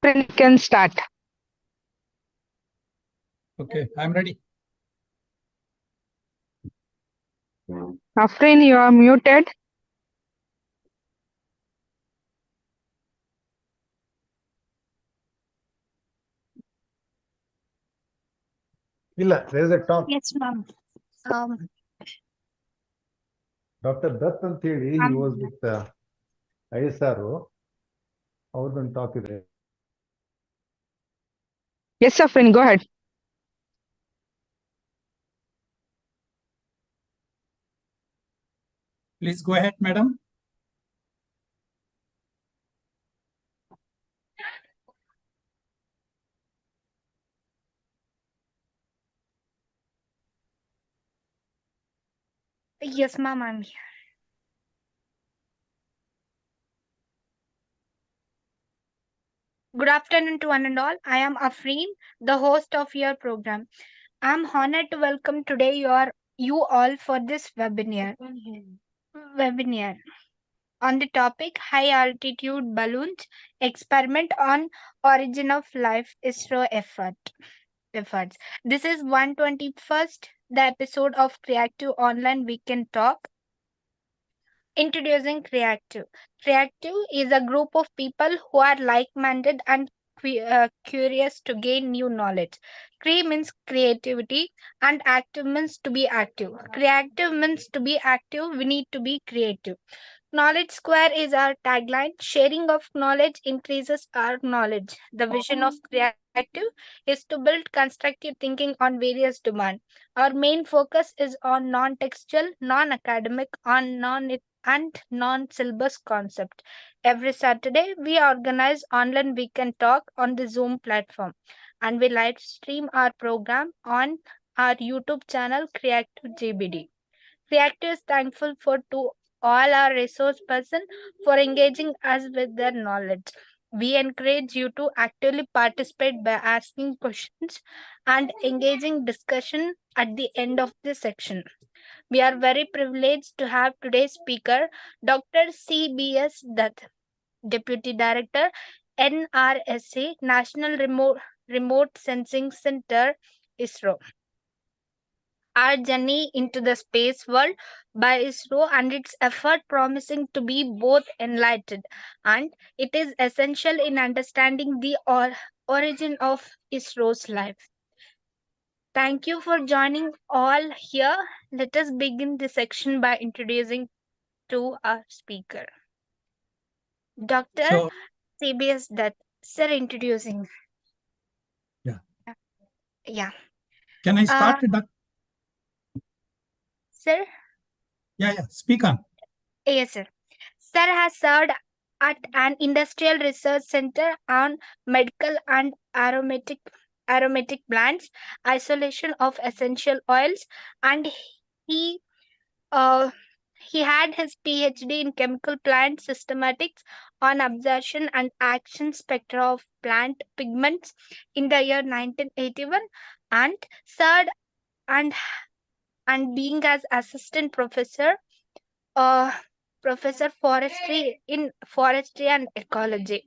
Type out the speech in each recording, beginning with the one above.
You can start. Okay, I'm ready. Afrin, you are muted. Illa, there is a talk. Yes, ma'am. Dr. Dutt ಅಂತ ಹೇಳಿ he was with ISRO. ಅವ್ರದ್ದೊಂದು talk ಇದೆ. Yes, Afrin, go ahead. Please go ahead, madam. Yes, ma'am, I'm here. Good afternoon to one and all. I am Afreen, the host of your program. I'm honored to welcome today you all for this webinar on the topic High Altitude Balloons Experiment on Origin of Life ISRO efforts. This is 121st, the episode of Creative Online Weekend Talk. Introducing Creative. Creative is a group of people who are like-minded and curious to gain new knowledge. Cre means creativity and active means to be active. Creative means to be active, we need to be creative. Knowledge Square is our tagline. Sharing of knowledge increases our knowledge. The vision of Creative is to build constructive thinking on various demands. Our main focus is on non-textual, non-academic, and non-syllabus concept. Every Saturday, we organize online weekend talk on the Zoom platform, and we live stream our program on our YouTube channel, Creative GBD. Creative is thankful to all our resource person for engaging us with their knowledge. We encourage you to actively participate by asking questions and engaging discussion at the end of the section. We are very privileged to have today's speaker, Dr. CBS Dutt, Deputy Director, NRSA, National Remote Sensing Center, ISRO. Our journey into the space world by ISRO and its effort promising to be both enlightened, and it is essential in understanding the origin of ISRO's life. Thank you for joining all here. Let us begin the section by introducing to our speaker. Dr. So, CBS Dutt. Sir, introducing. Yeah. Yeah. Can I start, Doc? Sir? Yeah, speak on. Yes, sir. Sir has served at an industrial research center on medical and aromatic blends, isolation of essential oils, and he he had his PhD in chemical plant systematics on absorption and action spectra of plant pigments in the year 1981, and served and being as assistant professor Professor Forestry in Forestry and Ecology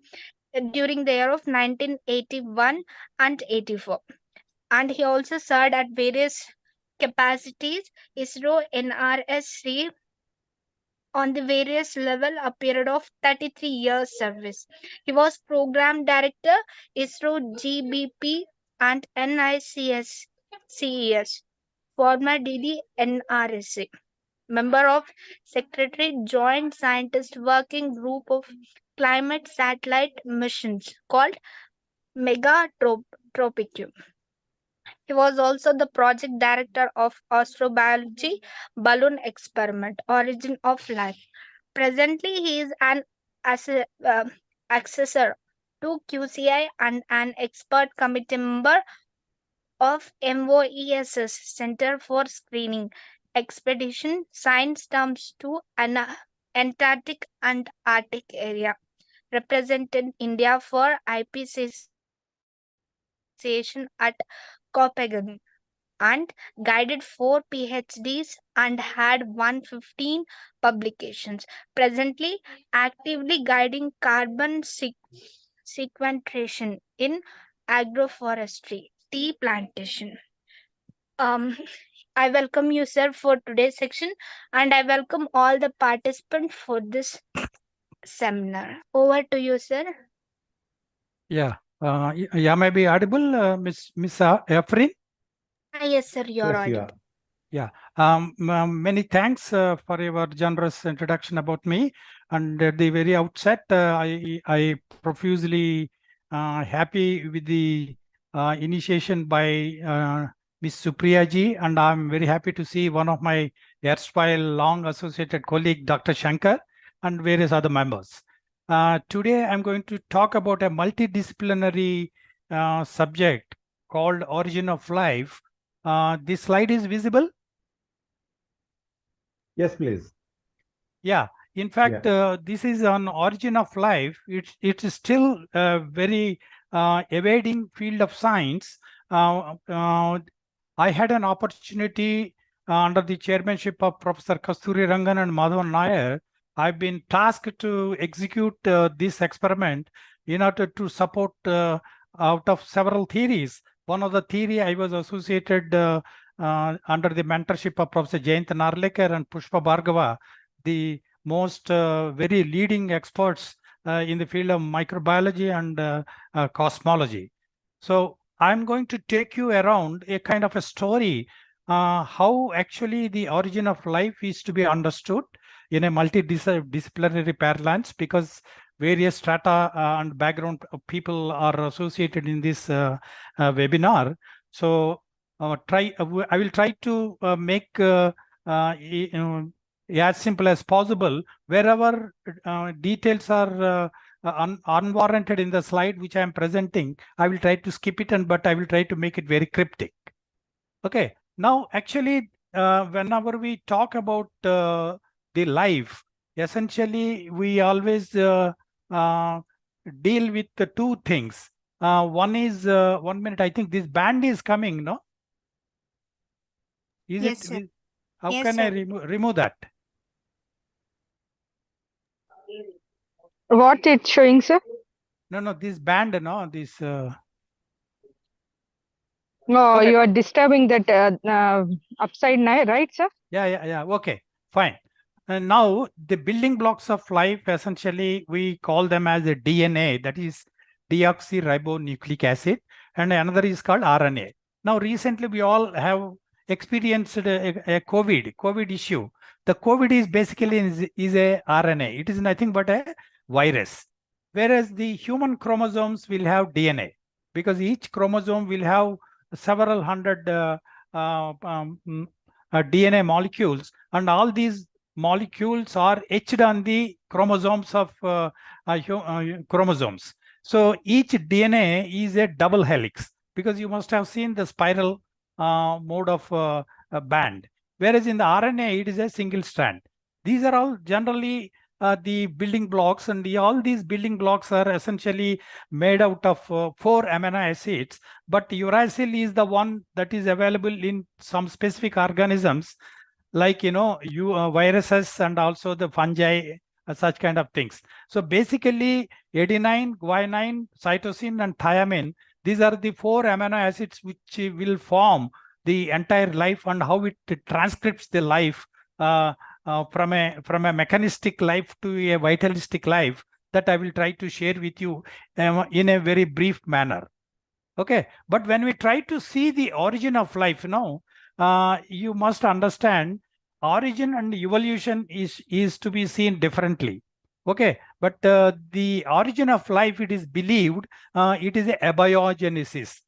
during the year of 1981 and 84. And he also served at various capacities, ISRO, NRSC, on the various level, a period of 33 years service. He was Program Director, ISRO GBP and NICS CES, former DD NRSA. Member of Secretary Joint Scientist Working Group of Climate Satellite Missions called Megatropicum. He was also the project director of Astrobiology Balloon Experiment Origin of Life. Presently, he is an assessor to QCI and an expert committee member of MOESS Center for Screening Expedition Science Terms to Antarctic and Arctic area. Represented India for IPCC at Copenhagen. and guided 4 PhDs and had 115 publications. Presently, actively guiding carbon sequestration in agroforestry, tea plantation. Um, I welcome you, sir, for today's section, and I welcome all the participants for this seminar. Over to you, sir. Yeah. Am I be audible, Miss Efrin? Yes, sir, you're Yes, you audible. are. Yeah. Many thanks for your generous introduction about me. And at the very outset, I profusely happy with the initiation by Miss Supriya ji, and I'm very happy to see one of my erstwhile long associated colleague, Dr. Shankar, and various other members. Today, I'm going to talk about a multidisciplinary subject called Origin of Life. This slide is visible. Yes, please. Yeah, in fact, this is on origin of life. It's still a very evading field of science. I had an opportunity under the chairmanship of Professor Kasturi Rangan and Madhavan Nair. I've been tasked to execute this experiment in order to support out of several theories. One of the theory I was associated under the mentorship of Professor Jayant Narlekar and Pushpa Bhargava, the most very leading experts in the field of microbiology and cosmology. So I'm going to take you around a kind of a story, how actually the origin of life is to be understood in a multidisciplinary parlance, because various strata and background of people are associated in this webinar. So I will try to make as simple as possible. Wherever details are unwarranted in the slide which I am presenting, I will try to skip it, but I will try to make it very cryptic. Okay. Now, actually, whenever we talk about the life, essentially, we always deal with the two things. One is 1 minute. I think this band is coming, no? Is Yes, it? sir. How Yes, can I sir. remove that? What it's showing, sir? No, this band, no, this. No, Okay. you are disturbing that upside down, right, sir? Yeah. Okay, fine. And now the building blocks of life, essentially, we call them as a DNA, that is deoxyribonucleic acid, and another is called RNA. Now, recently, we all have experienced a COVID issue. The COVID is basically is a RNA. It is nothing but a virus. Whereas the human chromosomes will have DNA, because each chromosome will have several hundred DNA molecules, and all these molecules are etched on the chromosomes of chromosomes. So each DNA is a double helix, because you must have seen the spiral mode of band. Whereas in the RNA, it is a single strand. These are all generally the building blocks, and all these building blocks are essentially made out of 4 amino acids, but uracil is the one that is available in some specific organisms, like viruses and also the fungi, such kind of things. So basically, adenine, guanine, cytosine, and thymine, these are the 4 amino acids which will form the entire life, and how it transcripts the life from a mechanistic life to a vitalistic life, that I will try to share with you in a very brief manner. Okay, but when we try to see the origin of life, you must understand origin and evolution is to be seen differently. Okay, but the origin of life, it is believed it is a abiogenesis,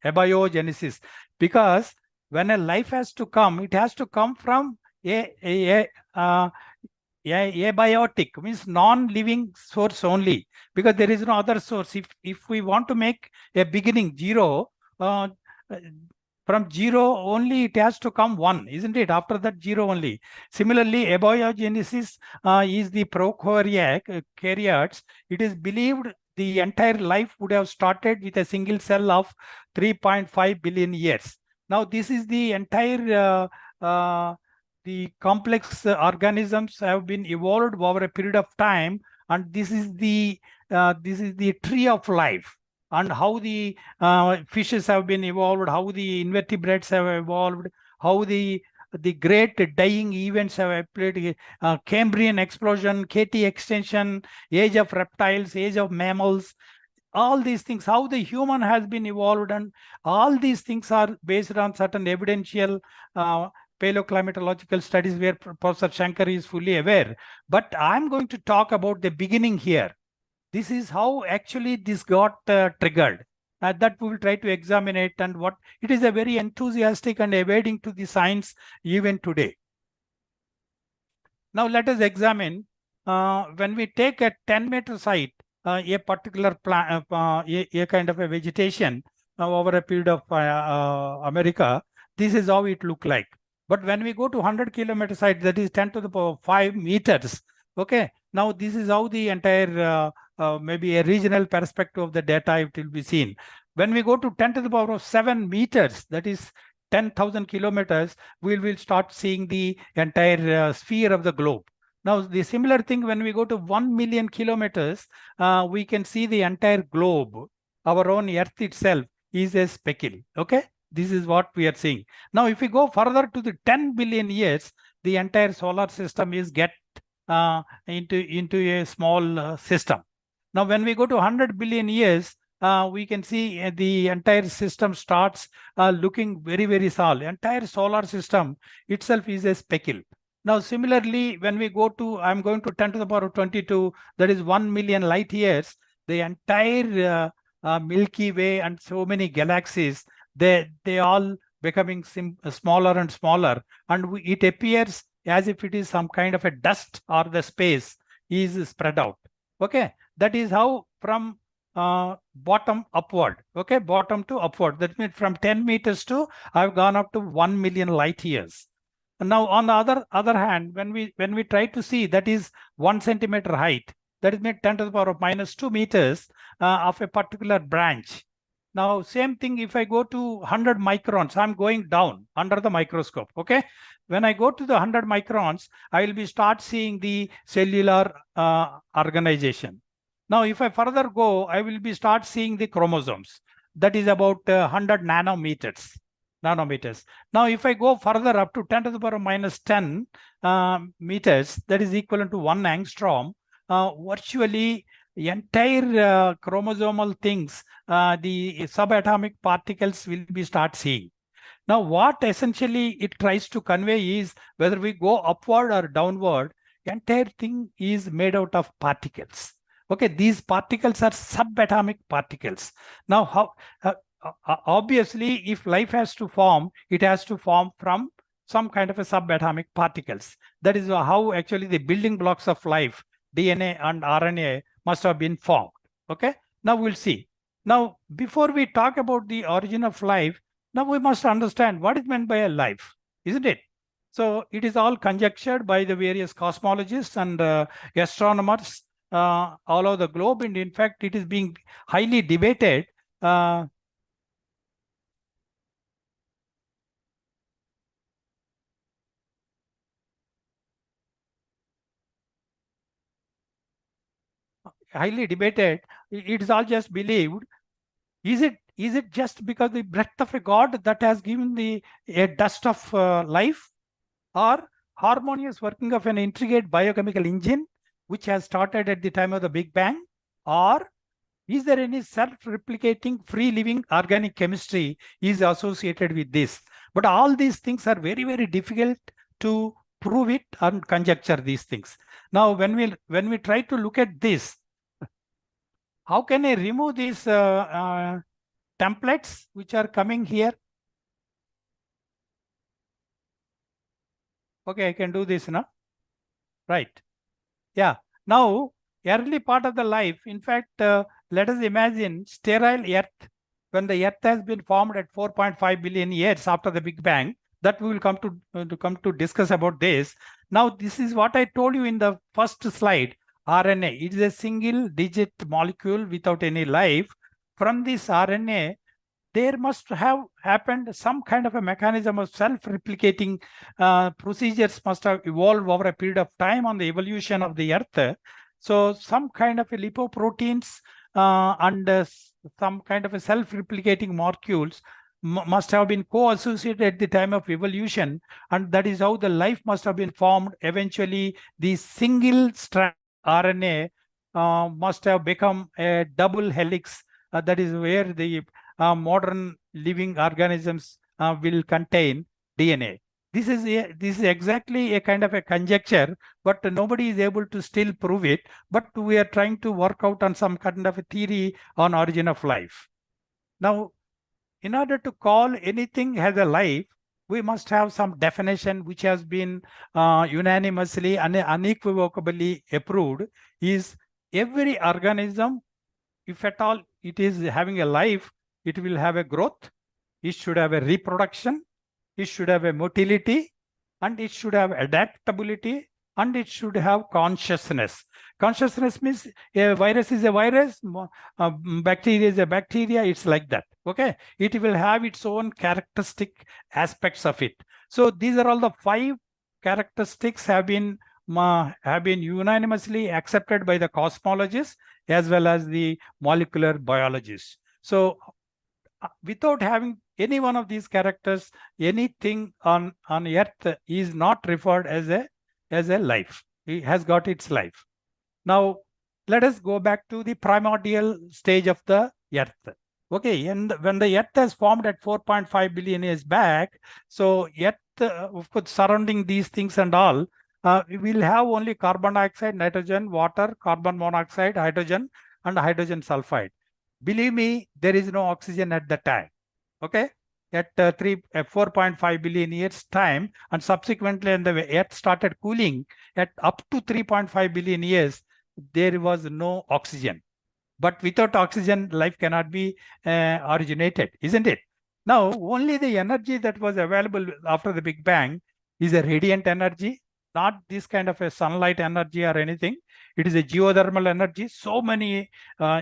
because when a life has to come, it has to come from abiotic, means non-living source only, because there is no other source. If we want to make a beginning zero, uh, from zero only it has to come one, isn't it? After that, zero only. Similarly, abiogenesis is the prokaryotes. It is believed the entire life would have started with a single cell of 3.5 billion years. Now this is the entire the complex organisms have been evolved over a period of time, and this is the tree of life, and how the fishes have been evolved, how the invertebrates have evolved, how the great dying events have played, Cambrian explosion, KT extension, age of reptiles, age of mammals, all these things, how the human has been evolved, and all these things are based on certain evidential paleoclimatological studies where Professor Shankar is fully aware. But I'm going to talk about the beginning here. This is how actually this got triggered. That we will try to examine it, and what it is a very enthusiastic and evading to the science even today. Now let us examine when we take a 10-meter site, a particular plant, a kind of a vegetation over a period of America, this is how it look like. But when we go to 100-kilometer site, that is 10 to the power 5 meters. Okay, now this is how the entire maybe a regional perspective of the data it will be seen. When we go to 10 to the power of 7 meters, that is 10,000 kilometers, we will start seeing the entire sphere of the globe. Now, the similar thing, when we go to 1 million kilometers, we can see the entire globe. Our own Earth itself is a speckle. Okay, this is what we are seeing. Now, if we go further to the 10 billion years, the entire solar system is get into a small system. Now, when we go to 100 billion years, we can see the entire system starts looking very, very small. Entire solar system itself is a speckle. Now, similarly, when we go to, I'm going to 10 to the power of 22, that is 1 million light years, the entire Milky Way and so many galaxies, they all becoming smaller and smaller, and it appears as if it is some kind of a dust, or the space is spread out. Okay, that is how from bottom upward. Okay, bottom to upward. That means from 10 meters to I've gone up to 1 million light years. Now, on the other hand, when we try to see, that is 1 centimeter height, that is 10 to the power of minus 2 meters of a particular branch. Now, same thing, if I go to 100 microns, I'm going down under the microscope. Okay, when I go to the 100 microns, I will be start seeing the cellular organization. Now, if I further go, I will be start seeing the chromosomes. That is about 100 nanometers. Now, if I go further up to 10 to the power minus 10 meters, that is equivalent to 1 angstrom. Virtually, the entire chromosomal things, the subatomic particles will be start seeing. Now, what essentially it tries to convey is whether we go upward or downward, entire thing is made out of particles. Okay, these particles are subatomic particles. Now, how obviously, if life has to form, it has to form from some kind of a subatomic particles. That is how actually the building blocks of life, DNA and RNA, must have been formed. Okay, now we'll see. Now, before we talk about the origin of life, now we must understand what is meant by a life, isn't it? So it is all conjectured by the various cosmologists and astronomers all over the globe, and in fact, it is being highly debated. Highly debated. It is all just believed. Is it just because the breath of a God that has given the a dust of life, or harmonious working of an intricate biochemical engine which has started at the time of the Big Bang, or is there any self-replicating free living organic chemistry is associated with this? But all these things are very, very difficult to prove it and conjecture these things. Now, when we try to look at this, how can I remove these templates which are coming here? Okay, I can do this now. Right. Yeah. Now, early part of the life, in fact, let us imagine sterile Earth, when the Earth has been formed at 4.5 billion years after the Big Bang. That we will come to discuss about this. Now, this is what I told you in the first slide. RNA, it is a single digit molecule without any life. From this RNA, there must have happened some kind of a mechanism of self-replicating procedures must have evolved over a period of time on the evolution of the earth. So some kind of a lipoproteins and some kind of a self-replicating molecules must have been co-associated at the time of evolution, and that is how the life must have been formed. Eventually, the single strand RNA must have become a double helix. That is where the modern living organisms will contain DNA. This is exactly a kind of a conjecture, but nobody is able to still prove it. But we are trying to work out on some kind of a theory on origin of life. Now, in order to call anything as a life, we must have some definition which has been unanimously and unequivocally approved. Is every organism, if at all it is having a life, it will have a growth, it should have a reproduction, it should have a motility, and it should have adaptability, and it should have consciousness. Consciousness means a virus is a virus, bacteria is a bacteria, it's like that. Okay, it will have its own characteristic aspects of it. So these are all the 5 characteristics have been unanimously accepted by the cosmologists as well as the molecular biologists. So without having any one of these characters, anything on earth is not referred as a life. It has got its life. Now let us go back to the primordial stage of the earth. Okay, and when the earth has formed at 4.5 billion years back, so earth, of course, surrounding these things and all, we will have only carbon dioxide, nitrogen, water, carbon monoxide, hydrogen, and hydrogen sulfide. Believe me, there is no oxygen at the time. Okay, at 4.5 billion years time, and subsequently when the earth started cooling at up to 3.5 billion years, there was no oxygen. But without oxygen, life cannot be originated, isn't it? Now, only the energy that was available after the Big Bang is a radiant energy, not this kind of a sunlight energy or anything. It is a geothermal energy. So many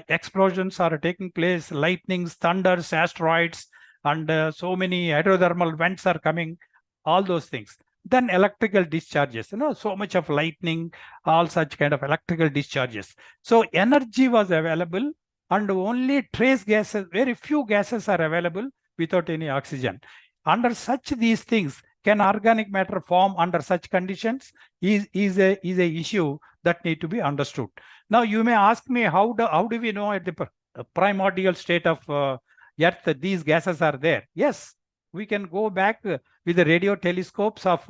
explosions are taking place, lightnings, thunders, asteroids, and so many hydrothermal vents are coming, all those things. Then electrical discharges, so much of lightning, all such kind of electrical discharges. So energy was available, and only trace gases, very few gases are available without any oxygen. Under such these things, can organic matter form under such conditions is a issue that need to be understood. Now you may ask me, how do we know at the primordial state of Earth these gases are there? Yes, we can go back with the radio telescopes of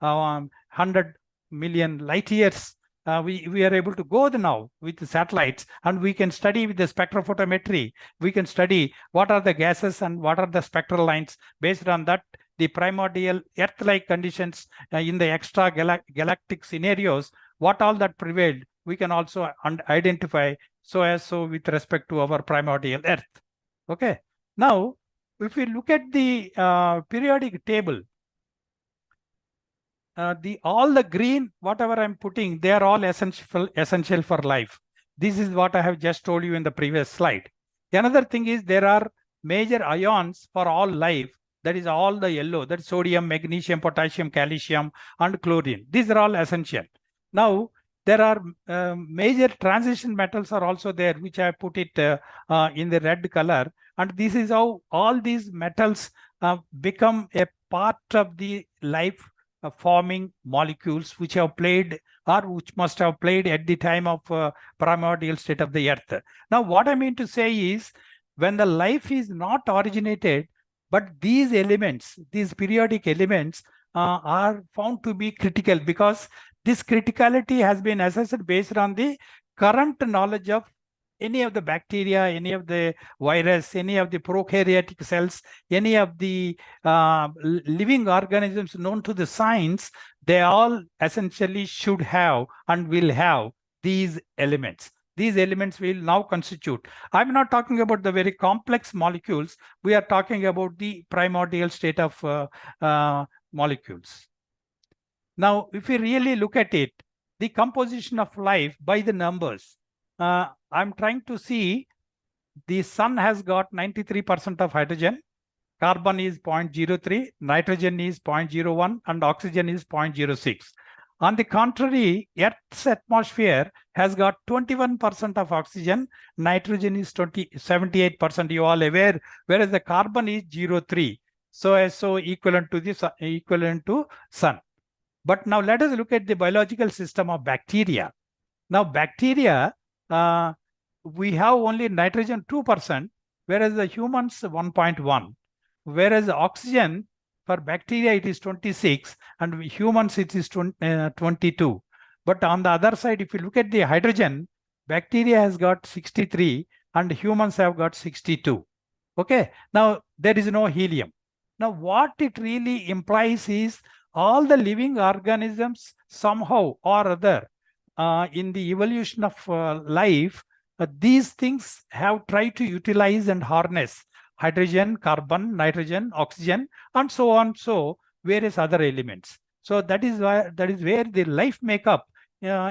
100 million light years. We are able to go now with the satellites, and we can study with the spectrophotometry. We can study what are the gases and what are the spectral lines. Based on that, the primordial Earth-like conditions in the extra galactic scenarios, what all that prevailed, we can also identify so with respect to our primordial Earth. Okay. Now, if we look at the periodic table, all the green, whatever I'm putting, they are all essential for life. This is what I have just told you in the previous slide. Another thing is there are major ions for all life. That is all the yellow, that's sodium, magnesium, potassium, calcium, and chlorine. These are all essential. Now, there are major transition metals are also there, which I put it in the red color. And this is how all these metals become a part of the life forming molecules which have played or which must have played at the time of primordial state of the earth. Now, what I mean to say is, when the life is not originated, but these elements, these periodic elements are found to be critical, because this criticality has been assessed based on the current knowledge of any of the bacteria, any of the virus, any of the prokaryotic cells, any of the living organisms known to the science. They all essentially should have and will have these elements. These elements will now constitute. I'm not talking about the very complex molecules. We are talking about the primordial state of molecules. Now, if we really look at it, the composition of life by the numbers, I'm trying to see the sun has got 93% of hydrogen, carbon is 0.03, nitrogen is 0.01, and oxygen is 0.06. On the contrary, Earth's atmosphere has got 21% of oxygen, nitrogen is 78%, you all aware, whereas the carbon is 0.3. So equivalent to sun. But now let us look at the biological system of bacteria. Now bacteria, we have only nitrogen 2%, whereas the humans 1.1. Whereas oxygen for bacteria it is 26 and humans it is 22. But on the other side, if you look at the hydrogen, bacteria has got 63 and humans have got 62. Okay, now there is no helium. Now what it really implies is all the living organisms somehow or other in the evolution of life, these things have tried to utilize and harness hydrogen, carbon, nitrogen, oxygen, and so on, so various other elements. So that is where the life makeup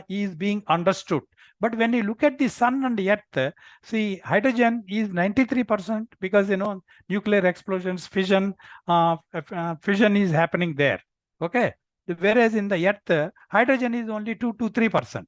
is being understood. But when you look at the sun and the earth, see, hydrogen is 93% because nuclear explosions, fission is happening there. Okay, whereas in the earth, hydrogen is only 2 to 3%.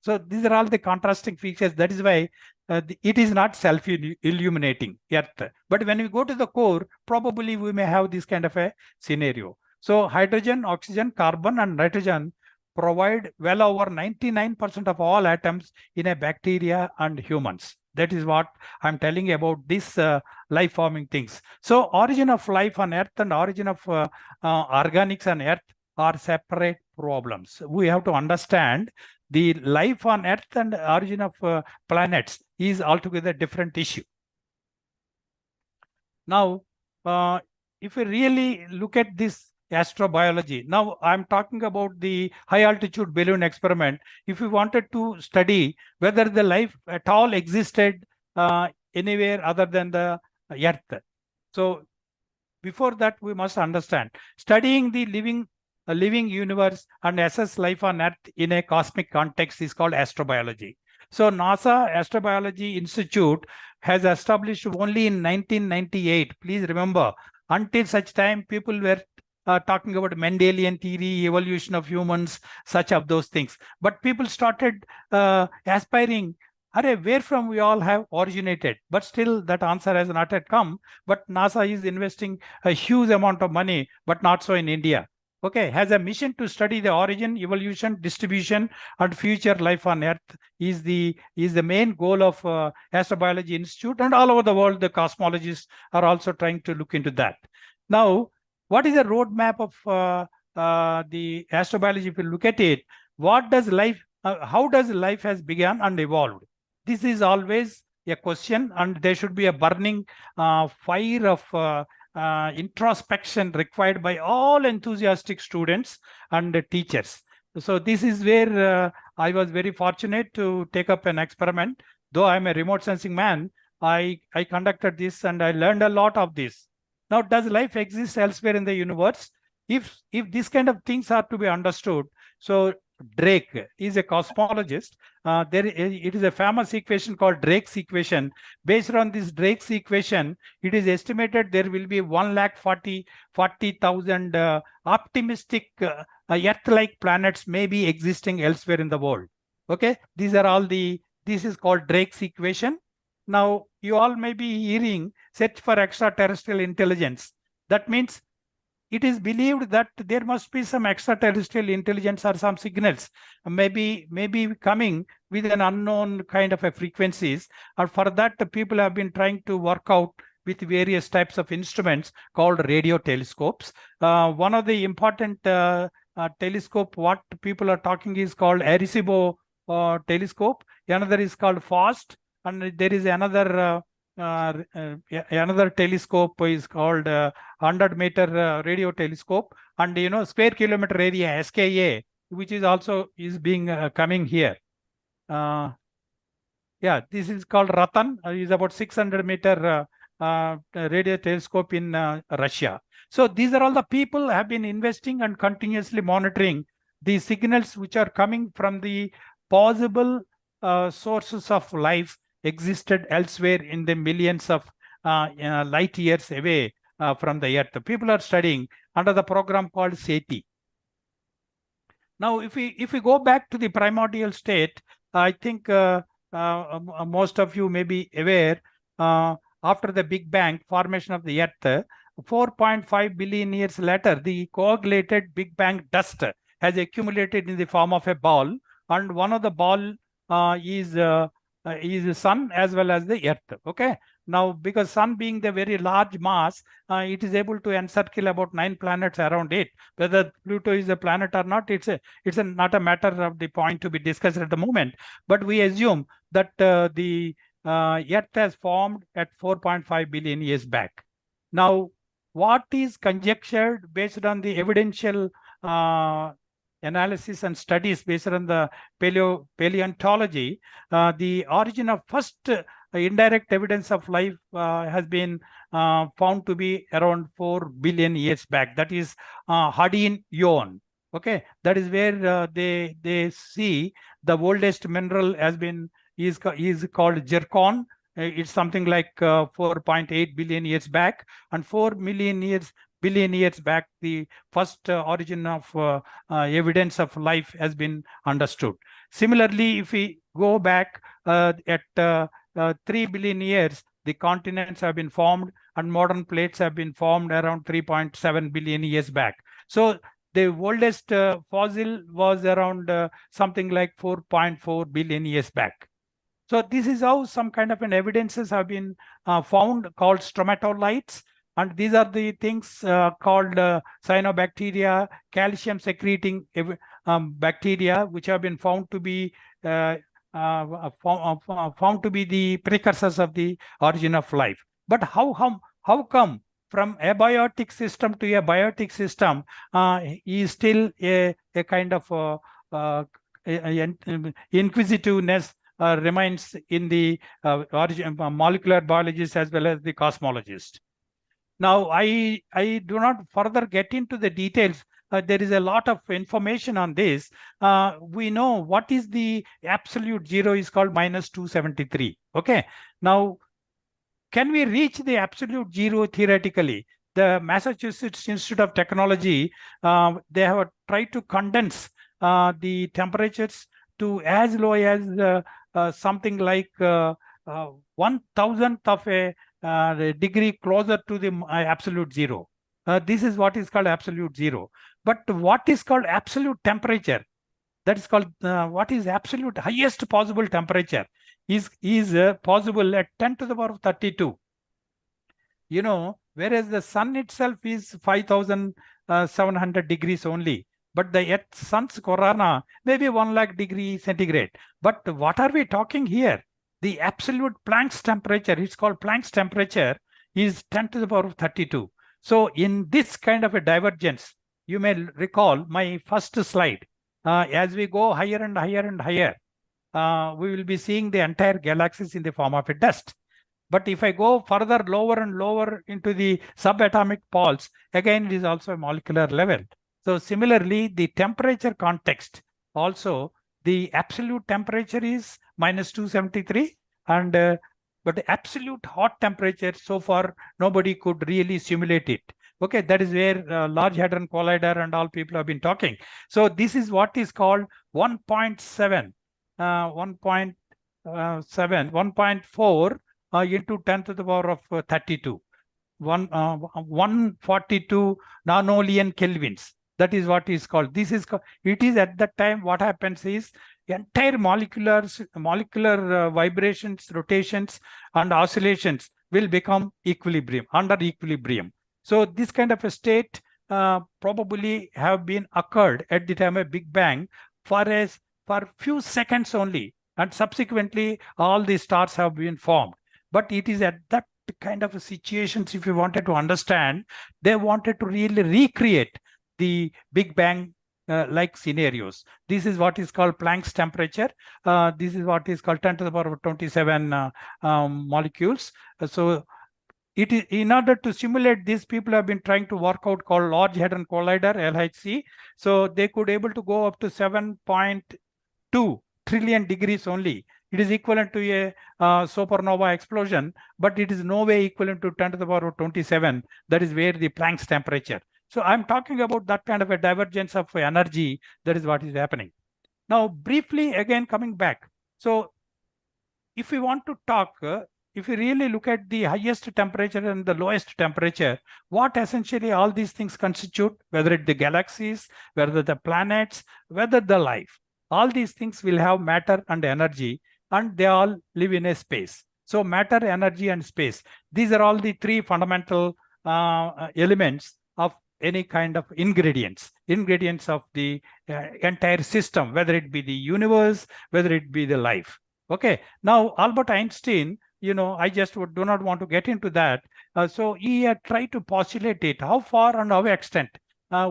So these are all the contrasting features. That is why it is not self-illuminating Earth. But when we go to the core, probably we may have this kind of a scenario. So hydrogen, oxygen, carbon, and nitrogen provide well over 99% of all atoms in a bacteria and humans. That is what I'm telling you about this life-forming things. So origin of life on Earth and origin of organics on Earth are separate problems. We have to understand the life on Earth and origin of planets is altogether different issue. Now, if we really look at this astrobiology, now I'm talking about the high altitude balloon experiment. If we wanted to study whether the life at all existed anywhere other than the Earth. So before that, we must understand studying the living universe and assess life on Earth in a cosmic context is called astrobiology. So NASA Astrobiology Institute has established only in 1998. Please remember, until such time people were talking about Mendelian theory, evolution of humans, such of those things. But people started aspiring, where from we all have originated? But still that answer has not yet come. But NASA is investing a huge amount of money, but not so in India. Okay, has a mission to study the origin, evolution, distribution, and future life on Earth is the main goal of Astrobiology Institute, and all over the world the cosmologists are also trying to look into that. Now, what is the roadmap of the astrobiology? If you look at it, what does life? How does life has begun and evolved? This is always a question, and there should be a burning fire of introspection required by all enthusiastic students and teachers. So this is where I was very fortunate to take up an experiment. Though I'm a remote sensing man, I conducted this and I learned a lot of this. Now, does life exist elsewhere in the universe? If these kind of things are to be understood, so Drake is a cosmologist. It is a famous equation called Drake's equation. Based on this Drake's equation, it is estimated there will be 140,000 optimistic Earth-like planets may be existing elsewhere in the world. Okay, these are all this is called Drake's equation. Now, you all may be hearing search for extraterrestrial intelligence. That means it is believed that there must be some extraterrestrial intelligence or some signals, maybe coming with an unknown kind of a frequencies. Or for that, the people have been trying to work out with various types of instruments called radio telescopes. One of the important telescope what people are talking is called Arecibo telescope. Another is called FAST, and there is another telescope is called 100-meter radio telescope, and square kilometer area SKA, which is also being coming here. Yeah, this is called Ratan. Is about 600-meter radio telescope in Russia. So these are all the people have been investing and continuously monitoring the signals which are coming from the possible sources of life existed elsewhere in the millions of light years away from the Earth. People are studying under the program called SETI. Now, if we go back to the primordial state, I think most of you may be aware, after the Big Bang formation of the Earth, 4.5 billion years later, the coagulated Big Bang dust has accumulated in the form of a ball, and one of the ball is the sun as well as the Earth. Okay. Now, because sun being the very large mass, it is able to encircle about 9 planets around it. Whether Pluto is a planet or not, it's not a matter of the point to be discussed at the moment. But we assume that the Earth has formed at 4.5 billion years back. Now, what is conjectured based on the evidential analysis and studies based on the paleontology, the origin of first indirect evidence of life has been found to be around 4 billion years back. That is Hadin Yon. Okay, that is where they see the oldest mineral is called zircon. It's something like 4.8 billion years back, and 4 billion years back, the first origin of evidence of life has been understood. Similarly, if we go back at 3 billion years, the continents have been formed and modern plates have been formed around 3.7 billion years back. So the oldest fossil was around something like 4.4 billion years back. So this is how some kind of an evidences have been found, called stromatolites. And these are the things called cyanobacteria, calcium secreting bacteria, which have been found to be found to be the precursors of the origin of life. But how come from abiotic system to a biotic system is still a kind of inquisitiveness remains in the molecular biologists as well as the cosmologists. Now, I do not further get into the details. There is a lot of information on this. We know what is the absolute zero is called -273. Okay. Now, can we reach the absolute zero theoretically? The Massachusetts Institute of Technology, they have tried to condense the temperatures to as low as something like 1,000th of a degree closer to the absolute zero. This is what is called absolute zero. But what is called absolute temperature? That is called what is absolute highest possible temperature is possible at 10 to the power of 32. You know, whereas the sun itself is 5,700 degrees only. But the sun's corona may be 1 lakh degree centigrade. But what are we talking here? The absolute Planck's temperature, it's called Planck's temperature, is 10 to the power of 32. So in this kind of a divergence, you may recall my first slide. As we go higher and higher and higher, we will be seeing the entire galaxies in the form of a dust. But if I go further lower and lower into the subatomic pulse, again, it is also a molecular level. So similarly, the temperature context also, the absolute temperature is -273, and but the absolute hot temperature, so far, nobody could really simulate it. Okay, that is where Large Hadron Collider and all people have been talking. So this is what is called 1.7, 1.4 into 10 to the power of 32, 142 nanolien kelvins. That is what is called. This is it is at that time what happens is entire molecular vibrations, rotations, and oscillations will become under equilibrium. So this kind of a state probably have been occurred at the time of Big Bang for few seconds only, and subsequently all the stars have been formed. But it is at that kind of a situations, if you wanted to understand, they wanted to really recreate the Big Bang like scenarios. This is what is called Planck's temperature. This is what is called 10 to the power of 27 molecules. So it is, in order to simulate this, people have been trying to work out called Large Hadron Collider, LHC. So they could able to go up to 7.2 trillion degrees only. It is equivalent to a supernova explosion, but it is no way equivalent to 10 to the power of 27. That is where the Planck's temperature. So I'm talking about that kind of a divergence of energy. That is what is happening. Now, briefly, again, coming back. So if we want to talk, if we really look at the highest temperature and the lowest temperature, what essentially all these things constitute, whether it the galaxies, whether the planets, whether the life, all these things will have matter and energy, and they all live in a space. So matter, energy, and space. These are all the three fundamental elements of any kind of ingredients of the entire system, whether it be the universe, whether it be the life. Okay, now Albert Einstein, I just do not want to get into that. So he tried to postulate it, how far and how extent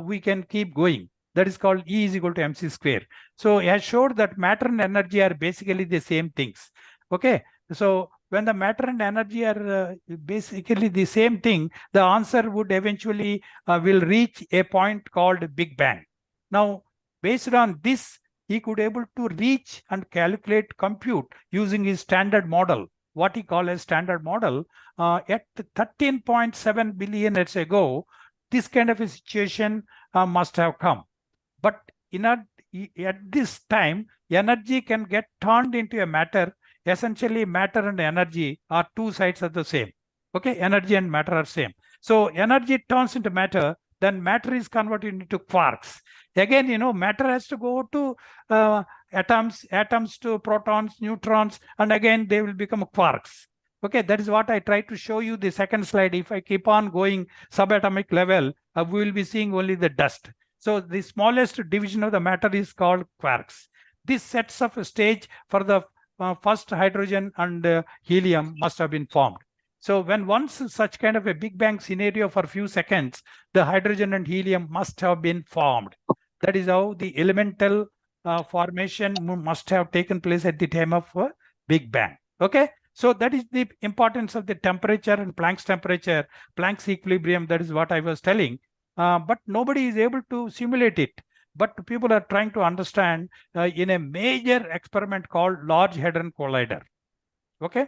we can keep going. That is called E is equal to mc square. So he has showed that matter and energy are basically the same things. Okay, so when the matter and energy are basically the same thing, the answer would eventually will reach a point called Big Bang. Now, based on this, he could able to reach and calculate, compute using his standard model, what he called as standard model, at 13.7 billion years ago. This kind of a situation must have come. But at this time, energy can get turned into a matter. Essentially, matter and energy are two sides of the same. Okay, energy and matter are same. So energy turns into matter, then matter is converted into quarks. Again, matter has to go to atoms to protons, neutrons, and again they will become quarks. Okay, that is what I tried to show you the second slide. If I keep on going subatomic level, we will be seeing only the dust. So the smallest division of the matter is called quarks. This sets up a stage for the first hydrogen and helium must have been formed. So when once such kind of a Big Bang scenario for a few seconds, the hydrogen and helium must have been formed. That is how the elemental formation must have taken place at the time of Big Bang. Okay, so that is the importance of the temperature and Planck's temperature, Planck's equilibrium. That is what I was telling. But nobody is able to simulate it. But people are trying to understand in a major experiment called Large Hadron Collider. Okay.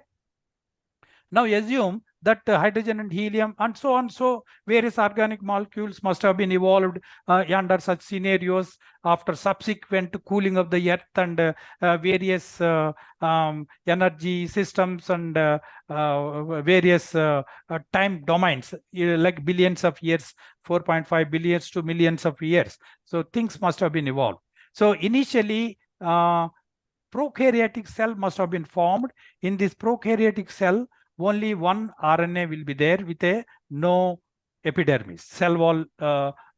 Now assume that hydrogen and helium and so on, so various organic molecules must have been evolved under such scenarios after subsequent cooling of the earth and various energy systems and various time domains, like billions of years, 4.5 billions to millions of years. So things must have been evolved. So initially, prokaryotic cell must have been formed. In this prokaryotic cell, only one RNA will be there with a no epidermis. Cell wall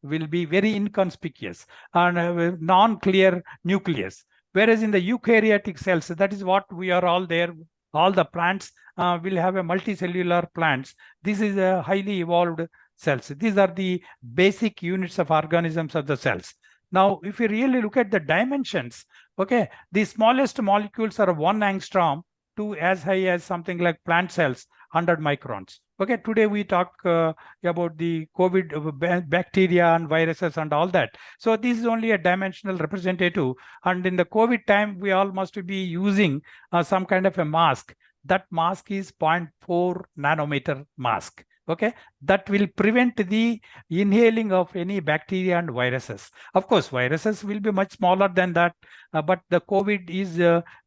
will be very inconspicuous and non-clear nucleus. Whereas in the eukaryotic cells, that is what we are all there. All the plants will have a multicellular plants. This is a highly evolved cells. These are the basic units of organisms of the cells. Now, if you really look at the dimensions, okay, the smallest molecules are 1 angstrom to as high as something like plant cells, 100 microns. Okay, today we talk about the COVID bacteria and viruses and all that. So this is only a dimensional representative. And in the COVID time, we all must be using some kind of a mask. That mask is 0.4 nanometer mask. Okay, that will prevent the inhaling of any bacteria and viruses. Of course, viruses will be much smaller than that, but the COVID is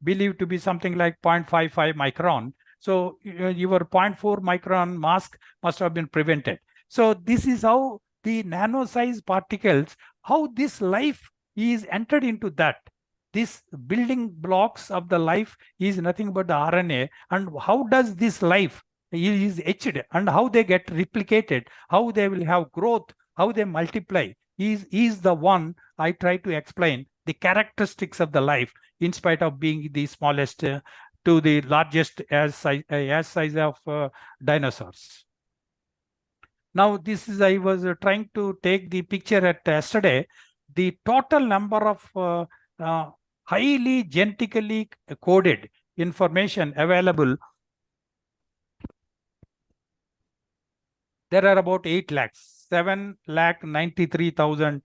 believed to be something like 0.55 micron. So your 0.4 micron mask must have been prevented. So this is how the nano-sized particles, how this life is entered into that. This building blocks of the life is nothing but the RNA. And how does this life is etched and how they get replicated, how they will have growth, how they multiply is the one I try to explain the characteristics of the life in spite of being the smallest to the largest as size of dinosaurs. Now this is, I was trying to take the picture at yesterday, the total number of highly genetically coded information available. There are about 8 lakhs, 7,93,000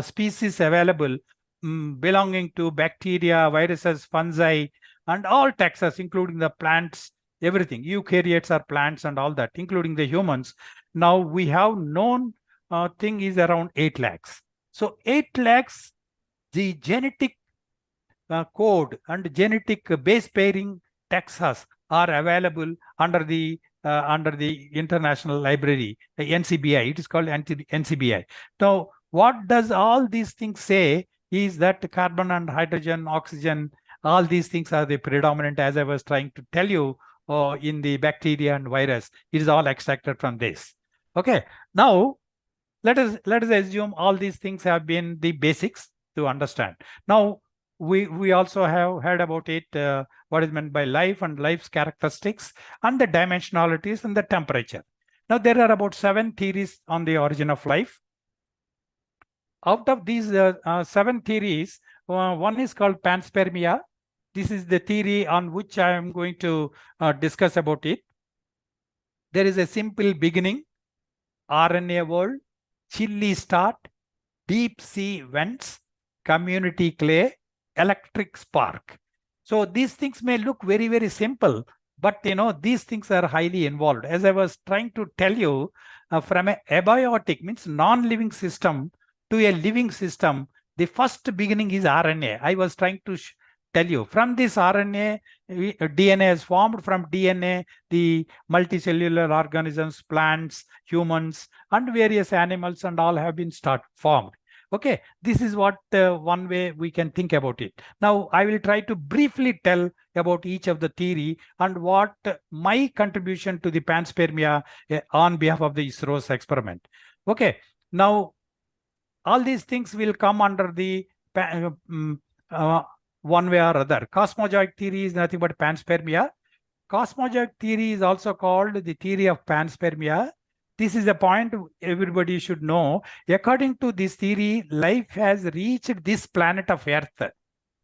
species available belonging to bacteria, viruses, fungi, and all taxa, including the plants, everything. Eukaryotes are plants and all that, including the humans. Now we have known thing is around 8 lakhs. So 8 lakhs, the genetic code and genetic base pairing taxas are available under the International Library, NCBI. It is called NCBI. Now, what does all these things say is that carbon and hydrogen, oxygen, all these things are the predominant, as I was trying to tell you, in the bacteria and virus. It is all extracted from this. Okay. Now, let us assume all these things have been the basics to understand. Now, we also have heard about it, what is meant by life and life's characteristics and the dimensionalities and the temperature. Now, there are about 7 theories on the origin of life. Out of these 7 theories, one is called panspermia. This is the theory on which I am going to discuss about it. There is a simple beginning, RNA world, chilly start, deep sea vents, community clay, electric spark. So these things may look very, very simple, but these things are highly involved. As I was trying to tell you, from a abiotic, means non-living system, to a living system, the first beginning is RNA. I was trying to tell you, from this RNA, DNA is formed. From DNA, the multicellular organisms, plants, humans, and various animals and all have been formed. Okay, this is what one way we can think about it. Now, I will try to briefly tell about each of the theory and what my contribution to the panspermia on behalf of the Isro'S experiment. Okay, now all these things will come under the one way or other. Cosmozoic theory is nothing but panspermia. Cosmozoic theory is also called the theory of panspermia. This is a point everybody should know. According to this theory, life has reached this planet of Earth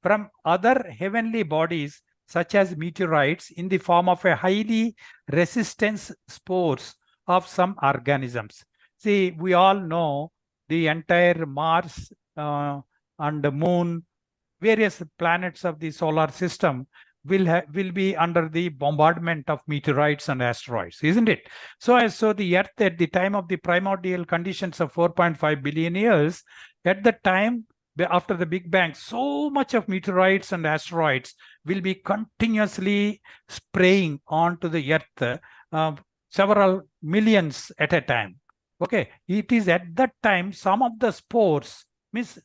from other heavenly bodies, such as meteorites, in the form of a highly resistant spores of some organisms. See, we all know the entire Mars and the Moon, various planets of the solar system will be under the bombardment of meteorites and asteroids, isn't it? So the Earth at the time of the primordial conditions of 4.5 billion years, at the time after the Big Bang, so much of meteorites and asteroids will be continuously spraying onto the Earth, several millions at a time. Okay, it is at that time some of the spores, means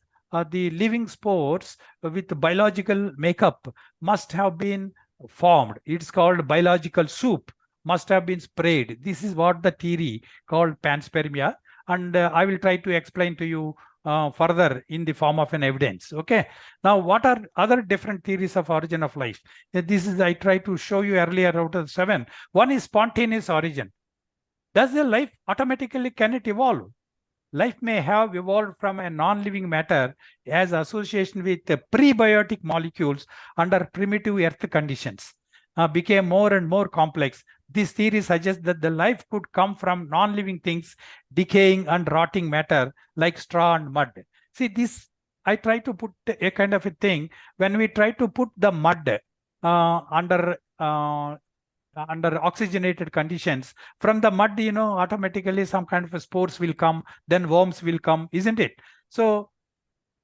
the living spores with biological makeup must have been formed. It's called biological soup, must have been sprayed. This is what the theory called panspermia. And I will try to explain to you further in the form of an evidence. Okay. Now, what are other different theories of origin of life? This is, I tried to show you earlier out of 7. One is spontaneous origin. Does the life automatically, can it evolve? Life may have evolved from a non-living matter as association with prebiotic molecules under primitive earth conditions, became more and more complex. This theory suggests that the life could come from non-living things, decaying and rotting matter like straw and mud. See, this, I try to put a kind of a thing, when we try to put the mud under oxygenated conditions, from the mud, automatically some kind of spores will come, then worms will come, isn't it? So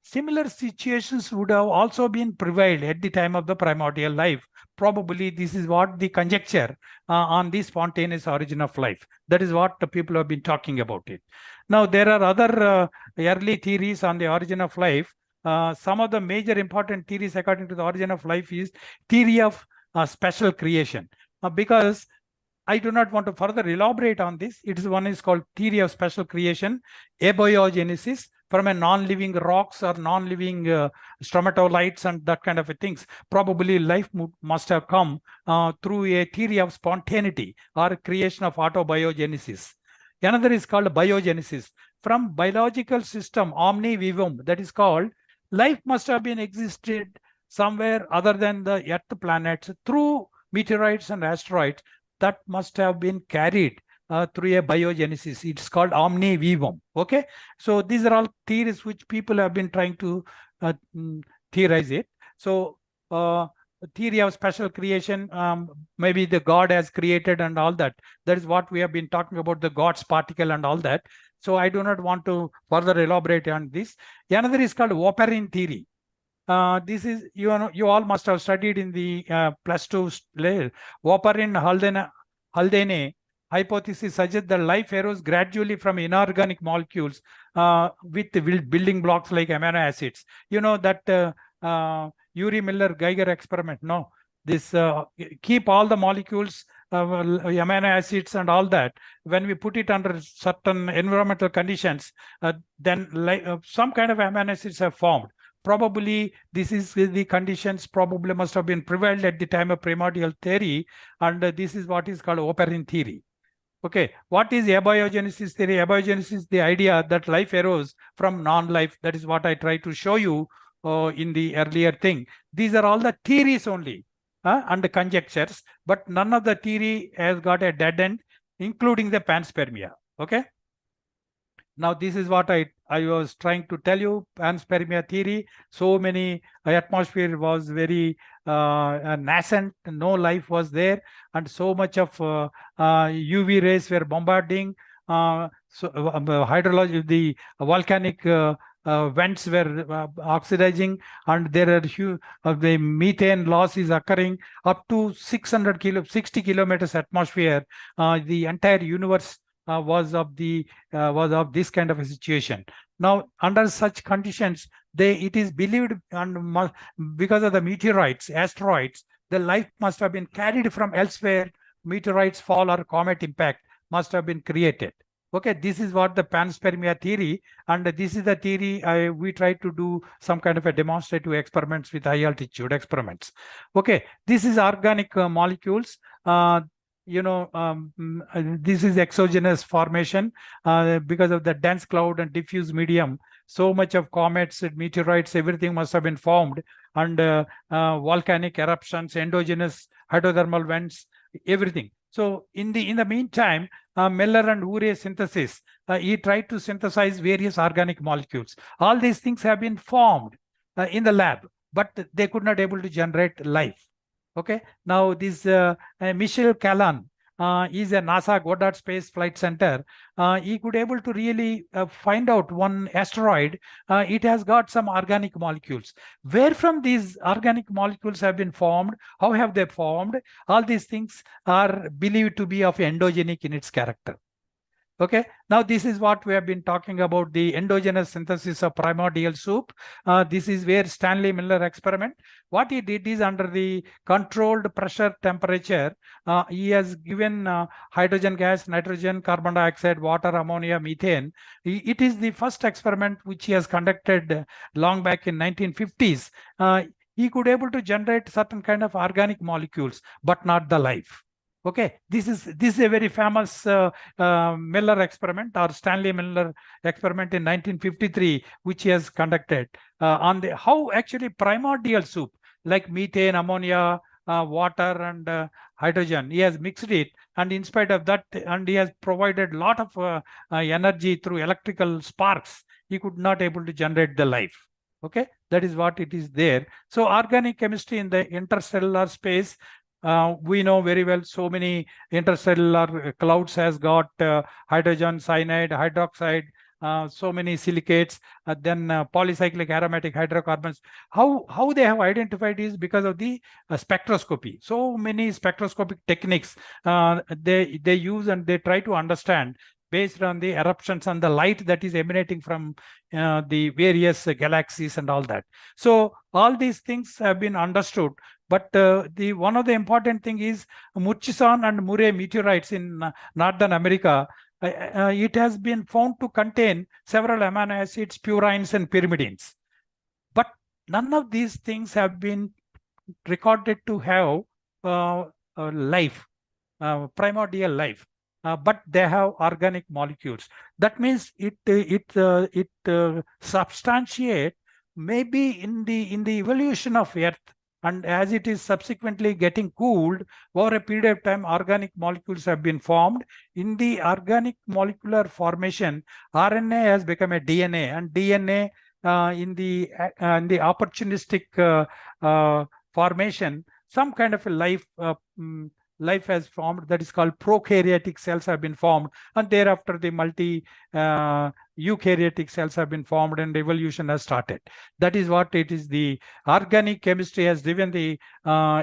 similar situations would have also been prevailed at the time of the primordial life. Probably this is what the conjecture on the spontaneous origin of life. That is what the people have been talking about it. Now, there are other early theories on the origin of life. Some of the major important theories according to the origin of life is theory of special creation. Because I do not want to further elaborate on this. One is called theory of special creation, abiogenesis, from a non-living rocks or non-living stromatolites and that kind of things. Probably life must have come through a theory of spontaneity or creation of autobiogenesis. Another is called biogenesis. From biological system omni vivum, that is called, life must have been existed somewhere other than the Earth planets through meteorites and asteroids that must have been carried through a biogenesis. It's called omni vivum. Okay, so these are all theories which people have been trying to theorize it. So theory of special creation, maybe the God has created and all that. That is what we have been talking about, the God's particle and all that. So I do not want to further elaborate on this. Another is called Oparin theory. This is, you all must have studied in the +2 layer. Oparin Haldane hypothesis suggests that life arose gradually from inorganic molecules with building blocks like amino acids. You know that Urey Miller-Geiger experiment. No, this keep all the molecules, amino acids and all that. When we put it under certain environmental conditions, then some kind of amino acids have formed. Probably this is the conditions probably must have been prevailed at the time of primordial theory, and this is what is called Oparin theory. Okay, what is abiogenesis theory? Abiogenesis is the idea that life arose from non-life. That is what I try to show you in the earlier thing. These are all the theories only and the conjectures, but none of the theory has got a dead end, including the panspermia. Okay. Now, this is what I was trying to tell you, panspermia theory. So many atmosphere was very nascent, no life was there, and so much of UV rays were bombarding. Hydrology, the volcanic vents were oxidizing, and there are the methane loss is occurring up to 60 kilometers atmosphere. The entire universe was of this kind of a situation. Now, under such conditions, it is believed, and because of the meteorites, asteroids, the life must have been carried from elsewhere. Meteorites fall or comet impact must have been created. Okay, this is what the panspermia theory, and this is the theory we try to do some kind of a demonstrative experiments with high altitude experiments. Okay, this is organic molecules. This is exogenous formation because of the dense cloud and diffuse medium. So much of comets and meteorites, everything must have been formed, and volcanic eruptions, endogenous hydrothermal vents, everything. So in the meantime, Miller and Urey synthesis, he tried to synthesize various organic molecules. All these things have been formed in the lab, but they could not able to generate life. Okay, now this Michel Callan is a NASA Goddard Space Flight Center. He could able to really find out one asteroid. It has got some organic molecules. Where from these organic molecules have been formed? How have they formed? All these things are believed to be of endogenic in its character. Okay, now this is what we have been talking about, the endogenous synthesis of primordial soup. This is where Stanley Miller experiment. What he did is, under the controlled pressure temperature, he has given hydrogen gas, nitrogen, carbon dioxide, water, ammonia, methane. It is the first experiment which he has conducted long back in 1950s. He could able to generate certain kind of organic molecules, but not the life. Okay, this is a very famous Miller experiment, or Stanley Miller experiment in 1953, which he has conducted on how actually primordial soup like methane, ammonia, water, and hydrogen, he has mixed it, and in spite of that, and he has provided a lot of energy through electrical sparks, he could not able to generate the life. Okay, that is what it is there. So organic chemistry in the interstellar space, we know very well, so many interstellar clouds has got hydrogen, cyanide, hydroxide, so many silicates, then polycyclic aromatic hydrocarbons. How they have identified is because of the spectroscopy. So many spectroscopic techniques they use, and they try to understand based on the eruptions and the light that is emanating from the various galaxies and all that. So all these things have been understood. But one of the important thing is Murchison and Murray meteorites in Northern America. It has been found to contain several amino acids, purines, and pyrimidines. But none of these things have been recorded to have life, primordial life. But they have organic molecules. That means it substantiate maybe in the evolution of Earth. And as it is subsequently getting cooled, over a period of time, organic molecules have been formed. In the organic molecular formation, RNA has become a DNA, and DNA in the opportunistic formation, some kind of a life has formed, that is called prokaryotic cells have been formed, and thereafter the eukaryotic cells have been formed and evolution has started. That is what it is. The organic chemistry has driven the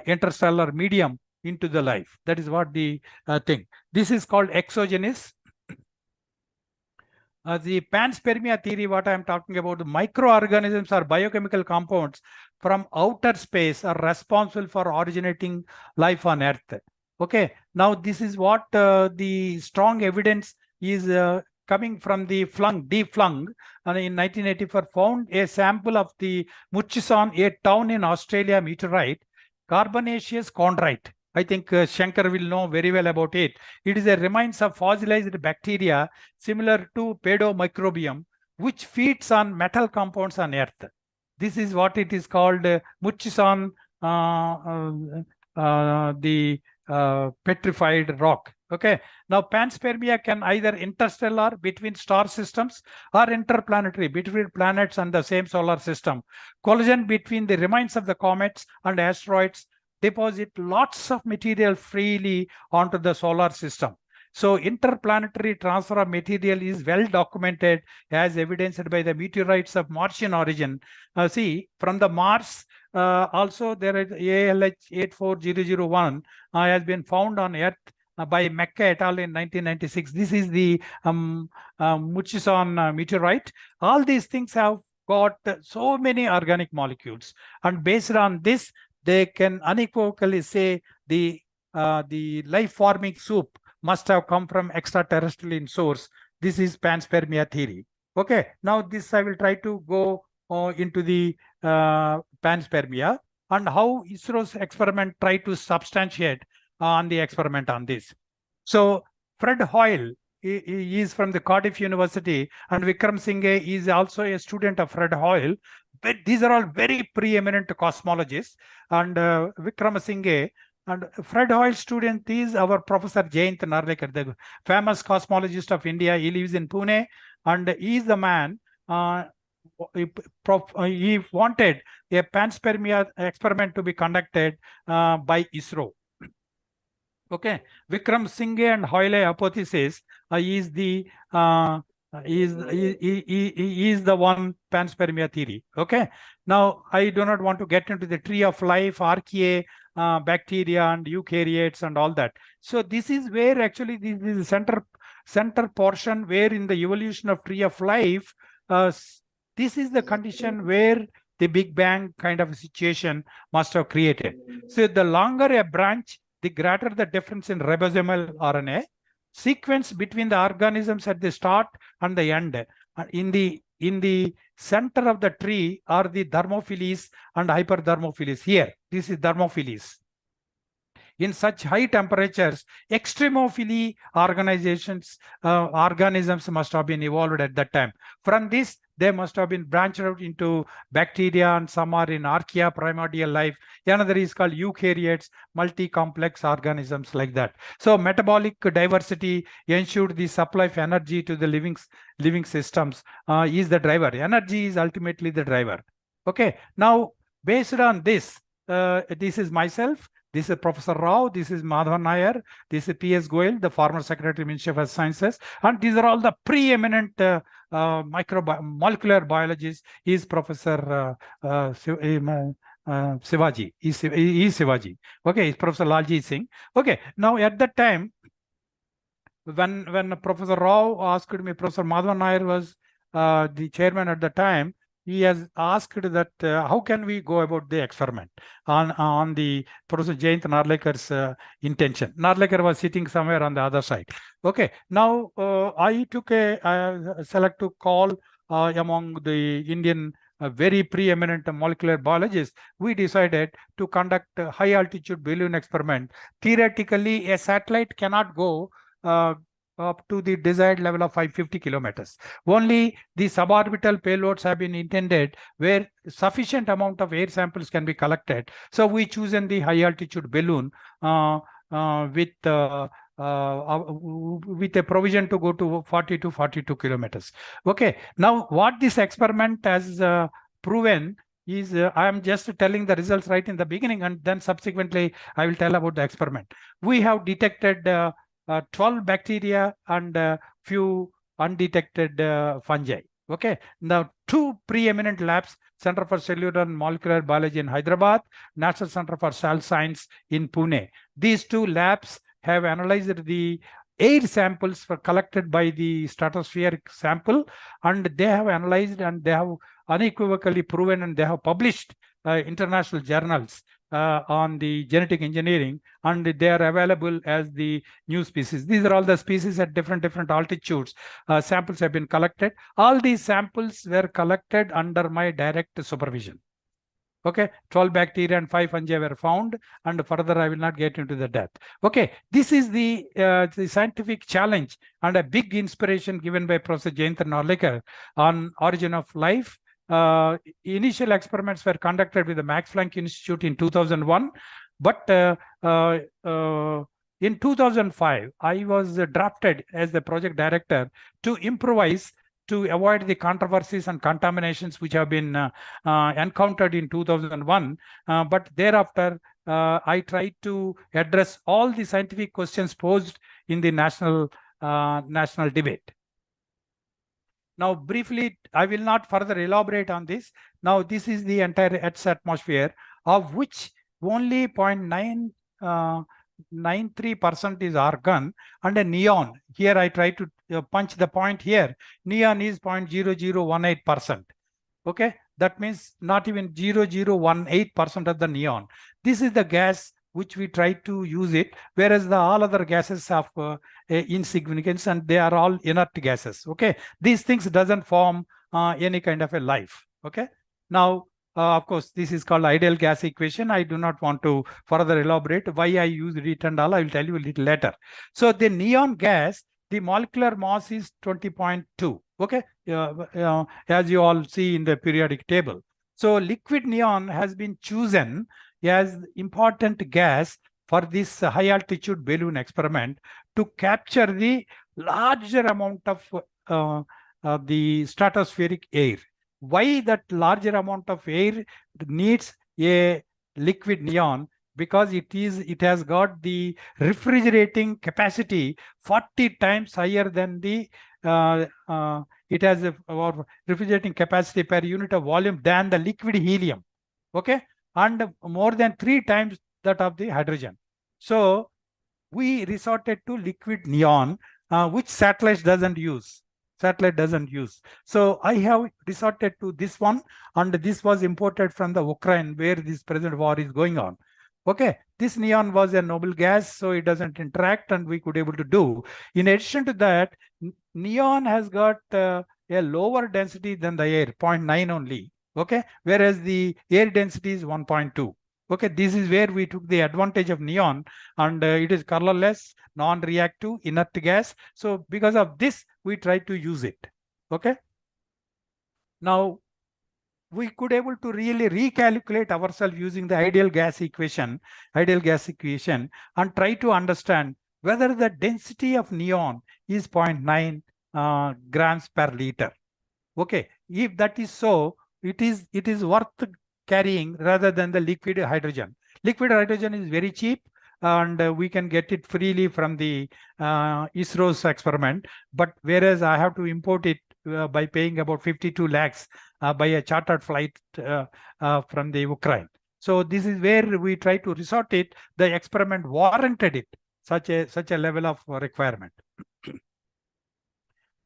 interstellar medium into the life. That is what the thing. This is called exogenous. The panspermia theory, what I am talking about, microorganisms or biochemical compounds from outer space are responsible for originating life on Earth. Okay, now this is what the strong evidence is coming from the deep flung, and in 1984 found a sample of the Murchison, a town in Australia meteorite, carbonaceous chondrite. I think Shankar will know very well about it. It is a remains of fossilized bacteria similar to pedomicrobium, which feeds on metal compounds on Earth. This is what it is called Murchison, the petrified rock. Okay. Now, panspermia can either interstellar between star systems or interplanetary between planets and the same solar system. Collision between the remains of the comets and asteroids deposit lots of material freely onto the solar system. So interplanetary transfer of material is well documented, as evidenced by the meteorites of Martian origin. See, from the Mars, also there is ALH 84001 has been found on Earth by Mecca et al. In 1996. This is the Murchison meteorite. All these things have got so many organic molecules, and based on this, they can unequivocally say the life-forming soup must have come from extraterrestrial in source. This is panspermia theory. Okay, now this I will try to go into the panspermia and how Isro's experiment tried to substantiate on the experiment on this. So Fred Hoyle he is from the Cardiff University, and Vikram Singh is also a student of Fred Hoyle. But these are all very preeminent cosmologists, and Vikram Singh and Fred Hoyle's student is our Professor Jayant Narlekar, the famous cosmologist of India. He lives in Pune, and he is the man. He wanted a panspermia experiment to be conducted by Isro. Okay, Vikram Singh and Hoyle hypothesis is the is the one panspermia theory. Okay, now I do not want to get into the tree of life, archaea, bacteria and eukaryotes and all that. So this is where actually this is the center portion where in the evolution of tree of life, this is the condition where the Big Bang kind of a situation must have created. So the longer a branch, the greater the difference in ribosomal RNA. Sequence between the organisms at the start and the end. In the center of the tree are the thermophiles and hyperthermophiles. Here, this is thermophiles. In such high temperatures, extremophily organisms must have been evolved at that time. From this, they must have been branched out into bacteria, and some are in archaea, primordial life. Another is called eukaryotes, multi-complex organisms like that. So metabolic diversity ensured the supply of energy to the living systems is the driver. Energy is ultimately the driver. Okay, now based on this, this is myself. This is Professor Rao, this is Madhavan Nair, this is P.S. Goyal, the former Secretary Ministry of Earth Sciences, and these are all the preeminent molecular biologists. He is Professor Shivaji. He is Shivaji. Okay, he's Professor Lalji Singh. Okay, now at that time, when Professor Rao asked me, Professor Madhavan Nair was the chairman at the time. He has asked that how can we go about the experiment on the Professor Jayant Narlekar's intention. Narlekar was sitting somewhere on the other side. Okay, now I took a selective call among the Indian very preeminent molecular biologists. We decided to conduct a high altitude balloon experiment. Theoretically, a satellite cannot go up to the desired level of 550 kilometers. Only the suborbital payloads have been intended where sufficient amount of air samples can be collected. So we chosen the high altitude balloon with a provision to go to 40 to 42 kilometers. Okay, now what this experiment has proven is I am just telling the results right in the beginning, and then subsequently I will tell about the experiment. We have detected 12 bacteria and few undetected fungi. Okay, now two preeminent labs, Center for Cellular and Molecular Biology in Hyderabad, National Center for Cell Science in Pune. These two labs have analyzed the air samples were collected by the stratospheric sample, and they have analyzed and they have unequivocally proven, and they have published international journals on the genetic engineering, and they are available as the new species. These are all the species at different altitudes. Samples have been collected. All these samples were collected under my direct supervision. Okay, 12 bacteria and 5 fungi were found, and further I will not get into the depth. Okay, this is the scientific challenge and a big inspiration given by Professor Jayendra Narlikar on origin of life. Initial experiments were conducted with the Max Planck Institute in 2001, but in 2005, I was drafted as the project director to improvise to avoid the controversies and contaminations which have been encountered in 2001. But thereafter, I tried to address all the scientific questions posed in the national debate. Now, briefly, I will not further elaborate on this. Now, this is the entire Earth's atmosphere, of which only 0.993% is argon and a neon. Here I try to punch the point here. Neon is 0.0018%. Okay, that means not even 0.0018% of the neon. This is the gas which we try to use it, whereas all other gases have insignificance, and they are all inert gases. Okay, these things doesn't form any kind of a life. Okay, now of course, this is called ideal gas equation. I do not want to further elaborate why I use it and all. I will tell you a little later. So the neon gas, the molecular mass is 20.2. Okay, as you all see in the periodic table. So liquid neon has been chosen as important gas for this high altitude balloon experiment to capture the larger amount of the stratospheric air. Why that larger amount of air needs a liquid neon? Because it has got the refrigerating capacity 40 times higher than the it has a refrigerating capacity per unit of volume than the liquid helium. Okay, and more than 3 times that of the hydrogen. So we resorted to liquid neon, which satellite doesn't use. So I have resorted to this one, and this was imported from the Ukraine, where this present war is going on. Okay, this neon was a noble gas, so it doesn't interact, and we could able to do. In addition to that, neon has got a lower density than the air, 0.9 only. Okay, whereas the air density is 1.2. Okay, this is where we took the advantage of neon, and it is colorless, non-reactive, inert gas. So because of this, we try to use it. Okay. Now, we could able to really recalculate ourselves using the ideal gas equation, and try to understand whether the density of neon is 0.9 grams per liter. Okay, if that is so, it is worth carrying rather than the liquid hydrogen. Liquid hydrogen is very cheap, and we can get it freely from the Isro'S experiment. But whereas I have to import it by paying about 52 lakhs by a chartered flight from the Ukraine. So this is where we try to resort it. The experiment warranted it, such a level of requirement.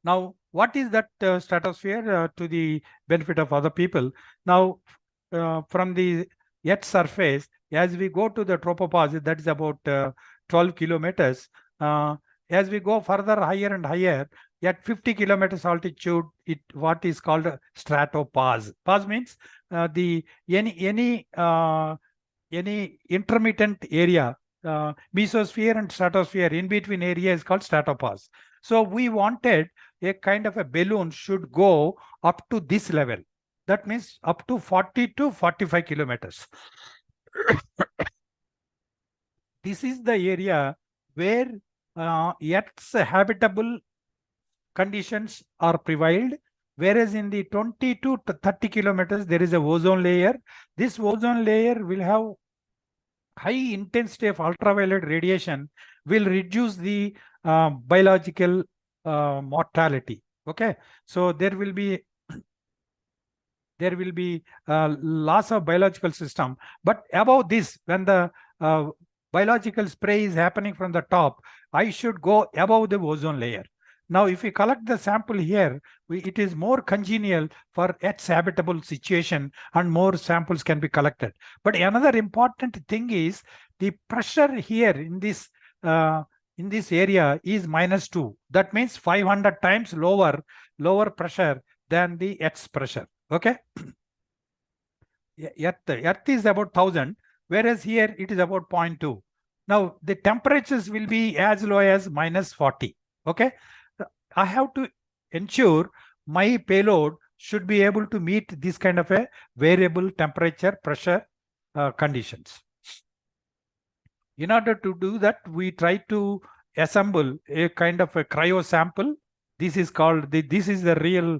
Now, what is that stratosphere to the benefit of other people? Now, from the Earth's surface, as we go to the tropopause, that is about 12 kilometers. As we go further higher and higher, at 50 kilometers altitude, what is called a stratopause. Pause means any intermittent area, mesosphere and stratosphere, in between area is called stratopause. So we wanted a kind of a balloon should go up to this level. That means up to 40 to 45 kilometers. This is the area where Earth's habitable conditions are prevailed, Whereas in the 20 to 30 kilometers, there is a ozone layer. This ozone layer will have high intensity of ultraviolet radiation, will reduce the biological mortality. Okay, so there will be loss of biological system. But above this, when the biological spray is happening from the top, I should go above the ozone layer. Now, if we collect the sample here, it is more congenial for Earth's habitable situation, and more samples can be collected. But another important thing is the pressure here in this area is -2. That means 500 times lower pressure than the Earth's pressure. Okay. Earth is about 1000, whereas here it is about 0.2. Now the temperatures will be as low as -40. Okay, I have to ensure my payload should be able to meet this kind of a variable temperature pressure conditions. In order to do that, we try to assemble a kind of a cryo sample. This is called this is the real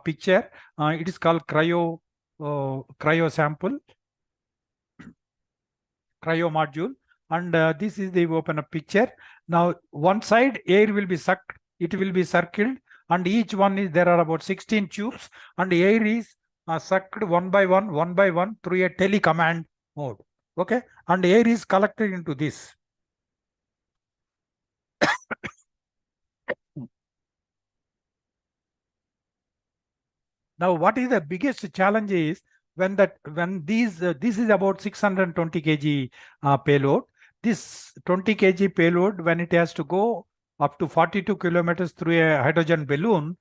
picture. It is called cryo sample, cryo module, and this is the open up picture. Now one side air will be sucked, it will be circled, and each one is, there are about 16 tubes, and air is sucked one by one through a telecommand mode. Okay, and air is collected into this. Now, what is the biggest challenge is when this is about 620 kg payload. This 20 kg payload, when it has to go up to 42 kilometers through a hydrogen balloon,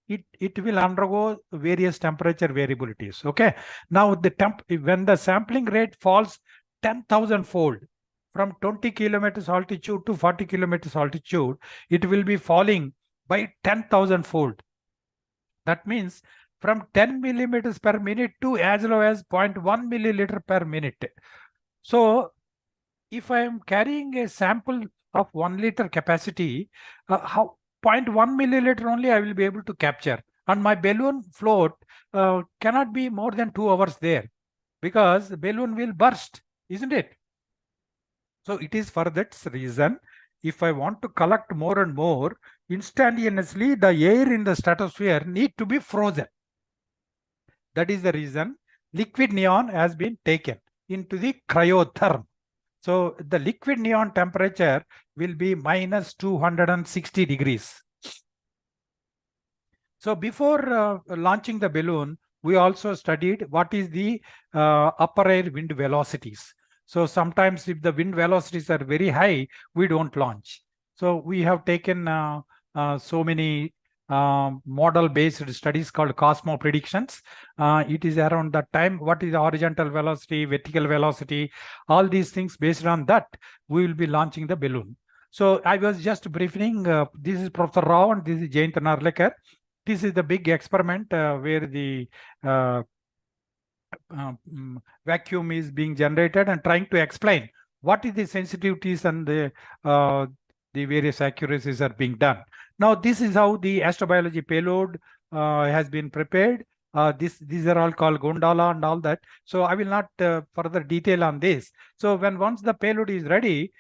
it will undergo various temperature variabilities. Okay. Now when the sampling rate falls 10,000 fold from 20 kilometers altitude to 40 kilometers altitude, it will be falling by 10,000 fold. That means from 10 millimeters per minute to as low as 0.1 milliliter per minute. So if I am carrying a sample of 1 liter capacity, how 0.1 milliliter only I will be able to capture, and my balloon float cannot be more than 2 hours there, because the balloon will burst, isn't it? So it is for that reason, if I want to collect more and more, instantaneously the air in the stratosphere need to be frozen. That is the reason liquid neon has been taken into the cryotherm. So the liquid neon temperature will be -260 degrees. So before launching the balloon, we also studied what is the upper air wind velocities. So sometimes if the wind velocities are very high, we don't launch. So we have taken so many model-based studies called Cosmo predictions. It is around that time, what is the horizontal velocity, vertical velocity, all these things. Based on that, we will be launching the balloon. So I was just briefing, this is Professor Rao and this is Jayant Narlekar. This is the big experiment where the vacuum is being generated, and trying to explain what is the sensitivities and the various accuracies are being done. Now, this is how the astrobiology payload has been prepared. These are all called gondola and all that. So I will not further detail on this. So once the payload is ready,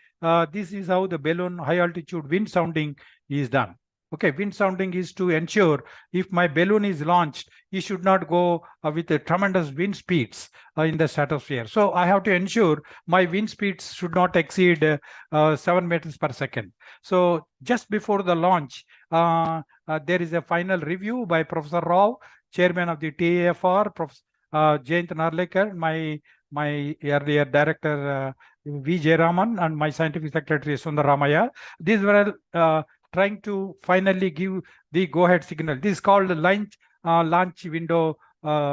this is how the balloon high altitude wind sounding is done. Okay, wind sounding is to ensure if my balloon is launched, it should not go with tremendous wind speeds in the stratosphere. So I have to ensure my wind speeds should not exceed 7 meters per second. So just before the launch, there is a final review by Professor Rao, chairman of the TAFR, Professor Jayant Narlekar, my earlier director V. Jayaraman, and my scientific secretary Sundaramaya. These were trying to finally give the go-ahead signal. This is called the launch window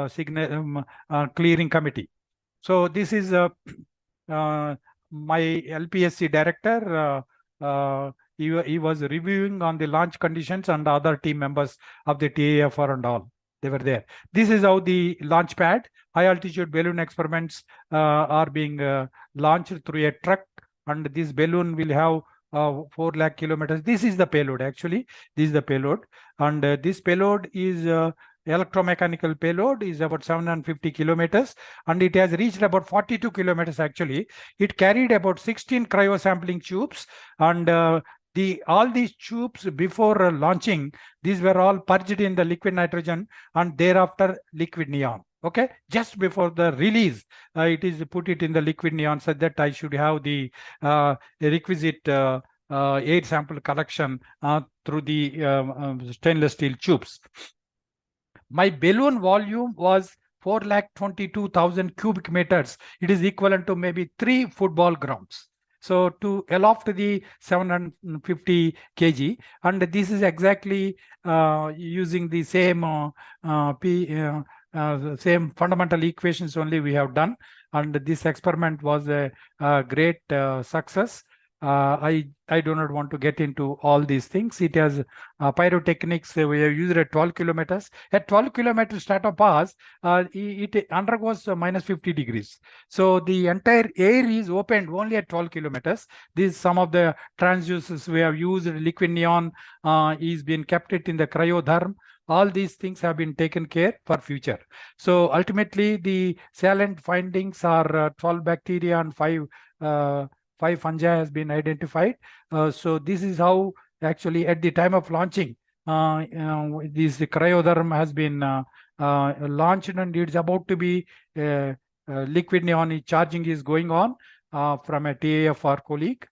signal clearing committee. So this is my LPSC director. He was reviewing on the launch conditions, and the other team members of the TAFR and all, they were there. This is how the launch pad, high altitude balloon experiments are being launched through a truck, and this balloon will have 4 lakh kilometers. This is the payload actually. This is the payload, and this payload is electromechanical payload is about 750 kilometers, and it has reached about 42 kilometers actually. It carried about 16 cryo sampling tubes, and all these tubes before launching, these were all purged in the liquid nitrogen and thereafter liquid neon. Okay, just before the release, it is put it in the liquid neon, so that I should have the requisite air sample collection through the stainless steel tubes. My balloon volume was 422,000 cubic meters. It is equivalent to maybe 3 football grounds. So to aloft the 750 kg, and this is exactly using the same same fundamental equations only we have done, and this experiment was a great success. I do not want to get into all these things. It has pyrotechnics. We have used at 12 kilometers. At 12 kilometers stratopause, it undergoes minus 50 degrees. So the entire air is opened only at 12 kilometers. These some of the transducers we have used. Liquid neon is being kept it in the cryotherm. All these things have been taken care for future. So ultimately, the salient findings are 12 bacteria and 5 fungi has been identified. So this is how actually at the time of launching, this cryotherm has been launched, and it's about to be liquid neon charging is going on from a TAFR colleague.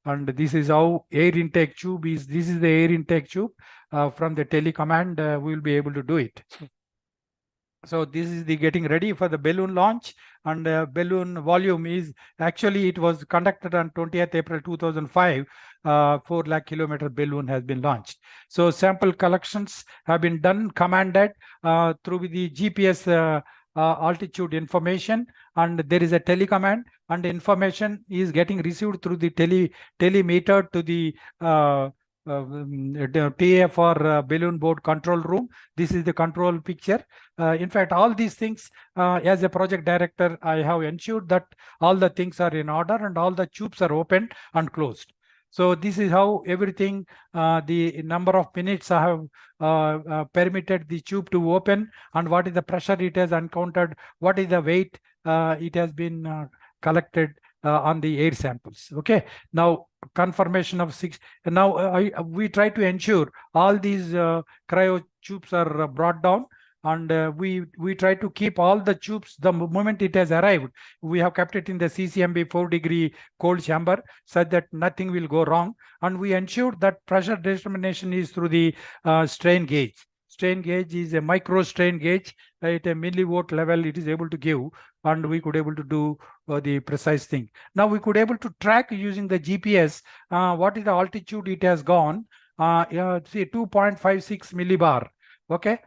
And this is how air intake tube is. This is the air intake tube from the telecommand. We will be able to do it. So this is the getting ready for the balloon launch, and balloon volume is actually it was conducted on 20th April 2005. 4 lakh kilometer balloon has been launched. So sample collections have been done, commanded through the GPS altitude information, and there is a telecommand, and information is getting received through the telemeter to the TAFR balloon board control room. This is the control picture. In fact, all these things, as a project director, I have ensured that all the things are in order and all the tubes are opened and closed. So this is how everything, the number of minutes I have permitted the tube to open, and what is the pressure it has encountered, what is the weight it has been collected on the air samples. Okay, now confirmation of 6. Now we try to ensure all these cryo tubes are brought down, and we try to keep all the tubes the moment it has arrived. We have kept it in the CCMB 4-degree cold chamber so that nothing will go wrong, and we ensure that pressure determination is through the strain gauge. Strain gauge is a micro strain gauge at a millivolt level. It is able to give, and we could able to do the precise thing. Now we could able to track using the GPS what is the altitude it has gone. See 2.56 millibar. Okay.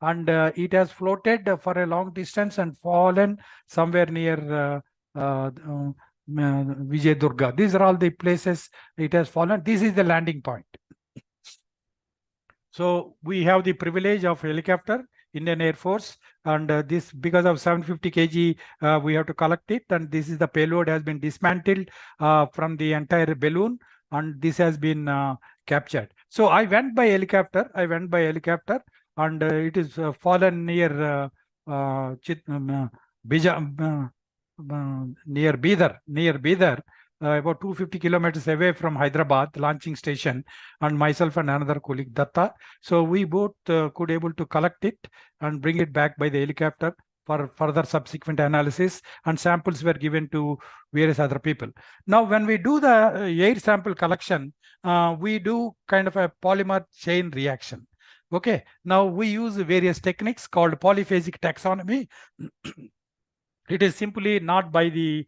And it has floated for a long distance and fallen somewhere near Vijay Durga. These are all the places it has fallen. This is the landing point. So we have the privilege of helicopter, Indian Air Force, and this because of 750 kg we have to collect it, and this is the payload has been dismantled from the entire balloon, and this has been captured. So I went by helicopter. And it is fallen near near Bidar, about 250 kilometers away from Hyderabad launching station, and myself and another colleague Datta. So we both could able to collect it and bring it back by the helicopter for further subsequent analysis, and samples were given to various other people. Now, when we do the air sample collection, we do kind of a polymer chain reaction. Okay, now we use various techniques called polyphasic taxonomy. It is simply not by the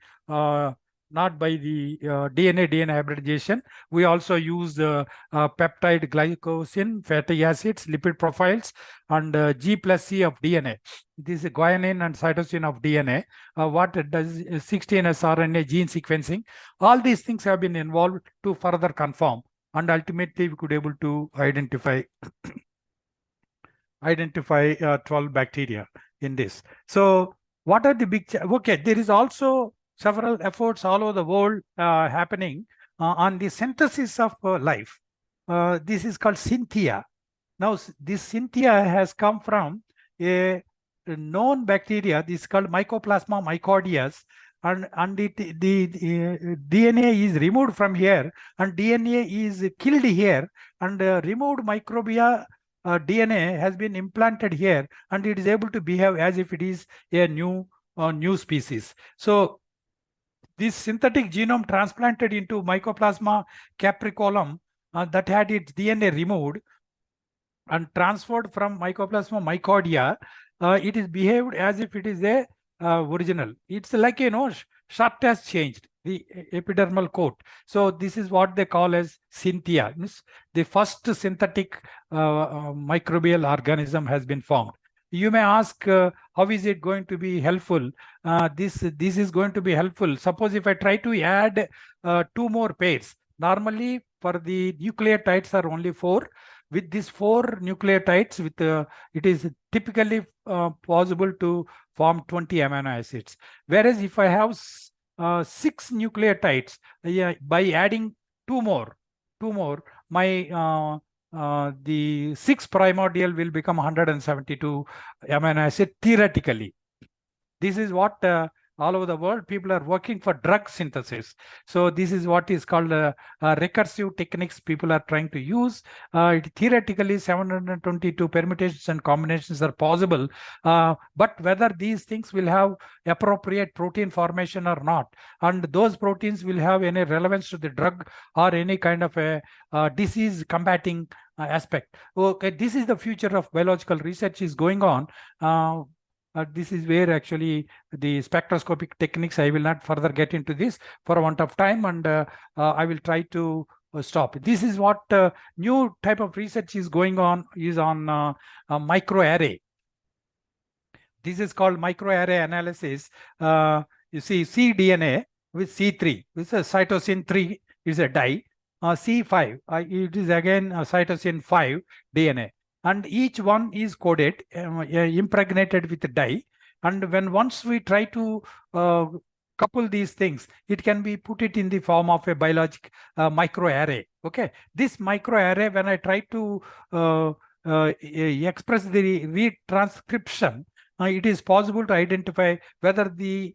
DNA hybridization. We also use peptide glycosin, fatty acids, lipid profiles, and G+C of DNA. This is guanine and cytosine of DNA. What it does is 16S RNA gene sequencing. All these things have been involved to further confirm, and ultimately we could able to identify 12 bacteria in this. So what are the big, okay, there is also several efforts all over the world happening on the synthesis of life. This is called Cynthia. Now, this Cynthia has come from a known bacteria. This is called Mycoplasma mycordias, and the DNA is removed from here, and DNA is killed here, and removed microbia DNA has been implanted here, and it is able to behave as if it is a new species. So this synthetic genome transplanted into Mycoplasma capricolum that had its DNA removed and transferred from Mycoplasma mycordia, it is behaved as if it is a original. It's like, shaft has changed, the epidermal coat. So this is what they call as Cynthia. The first synthetic microbial organism has been formed. You may ask, how is it going to be helpful? This is going to be helpful. Suppose if I try to add 2 more pairs. Normally, for the nucleotides are only 4. With these 4 nucleotides, it is typically possible to form 20 amino acids. Whereas if I have 6 nucleotides, by adding 2 more, my the 6 primordial will become 172 amino acid theoretically. This is what all over the world people are working for drug synthesis. So this is what is called recursive techniques people are trying to use. Theoretically 722 permutations and combinations are possible, but whether these things will have appropriate protein formation or not, and those proteins will have any relevance to the drug or any kind of a disease combating aspect. Okay, this is the future of biological research is going on. This is where actually the spectroscopic techniques, I will not further get into this for a want of time, and I will try to stop. This is what new type of research is going on, is on microarray. This is called microarray analysis. You see cDNA with C3, with a cytosine 3 is a dye. C5, it is again cytosine 5 DNA. And each one is coded, impregnated with a dye. And once we try to couple these things, it can be put it in the form of a biologic microarray. Okay, this microarray, when I try to express the retranscription, it is possible to identify whether the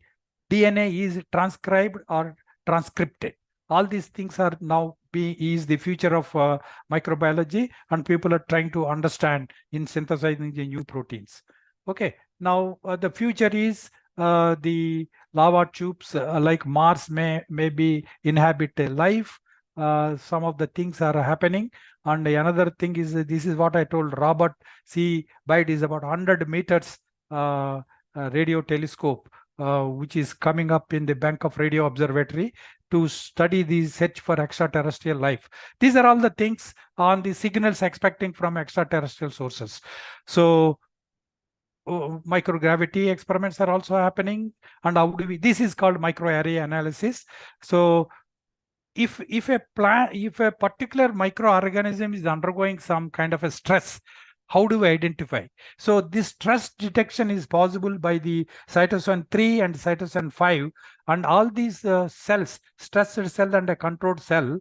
DNA is transcribed or transcripted. All these things are now is the future of microbiology, and people are trying to understand in synthesizing the new proteins. Okay, now the future is the lava tubes like Mars maybe inhabit life. Some of the things are happening, and another thing is this is what I told Robert C. Byde is about 100 meters radio telescope, which is coming up in the Bank of Radio Observatory to study the search for extraterrestrial life. These are all the things on the signals expecting from extraterrestrial sources. So microgravity experiments are also happening, and how do we? This is called microarray analysis. So if a particular microorganism is undergoing some kind of a stress, how do we identify? So this stress detection is possible by the cytosine 3 and cytosine 5, and all these cells, stressed cell and a controlled cell,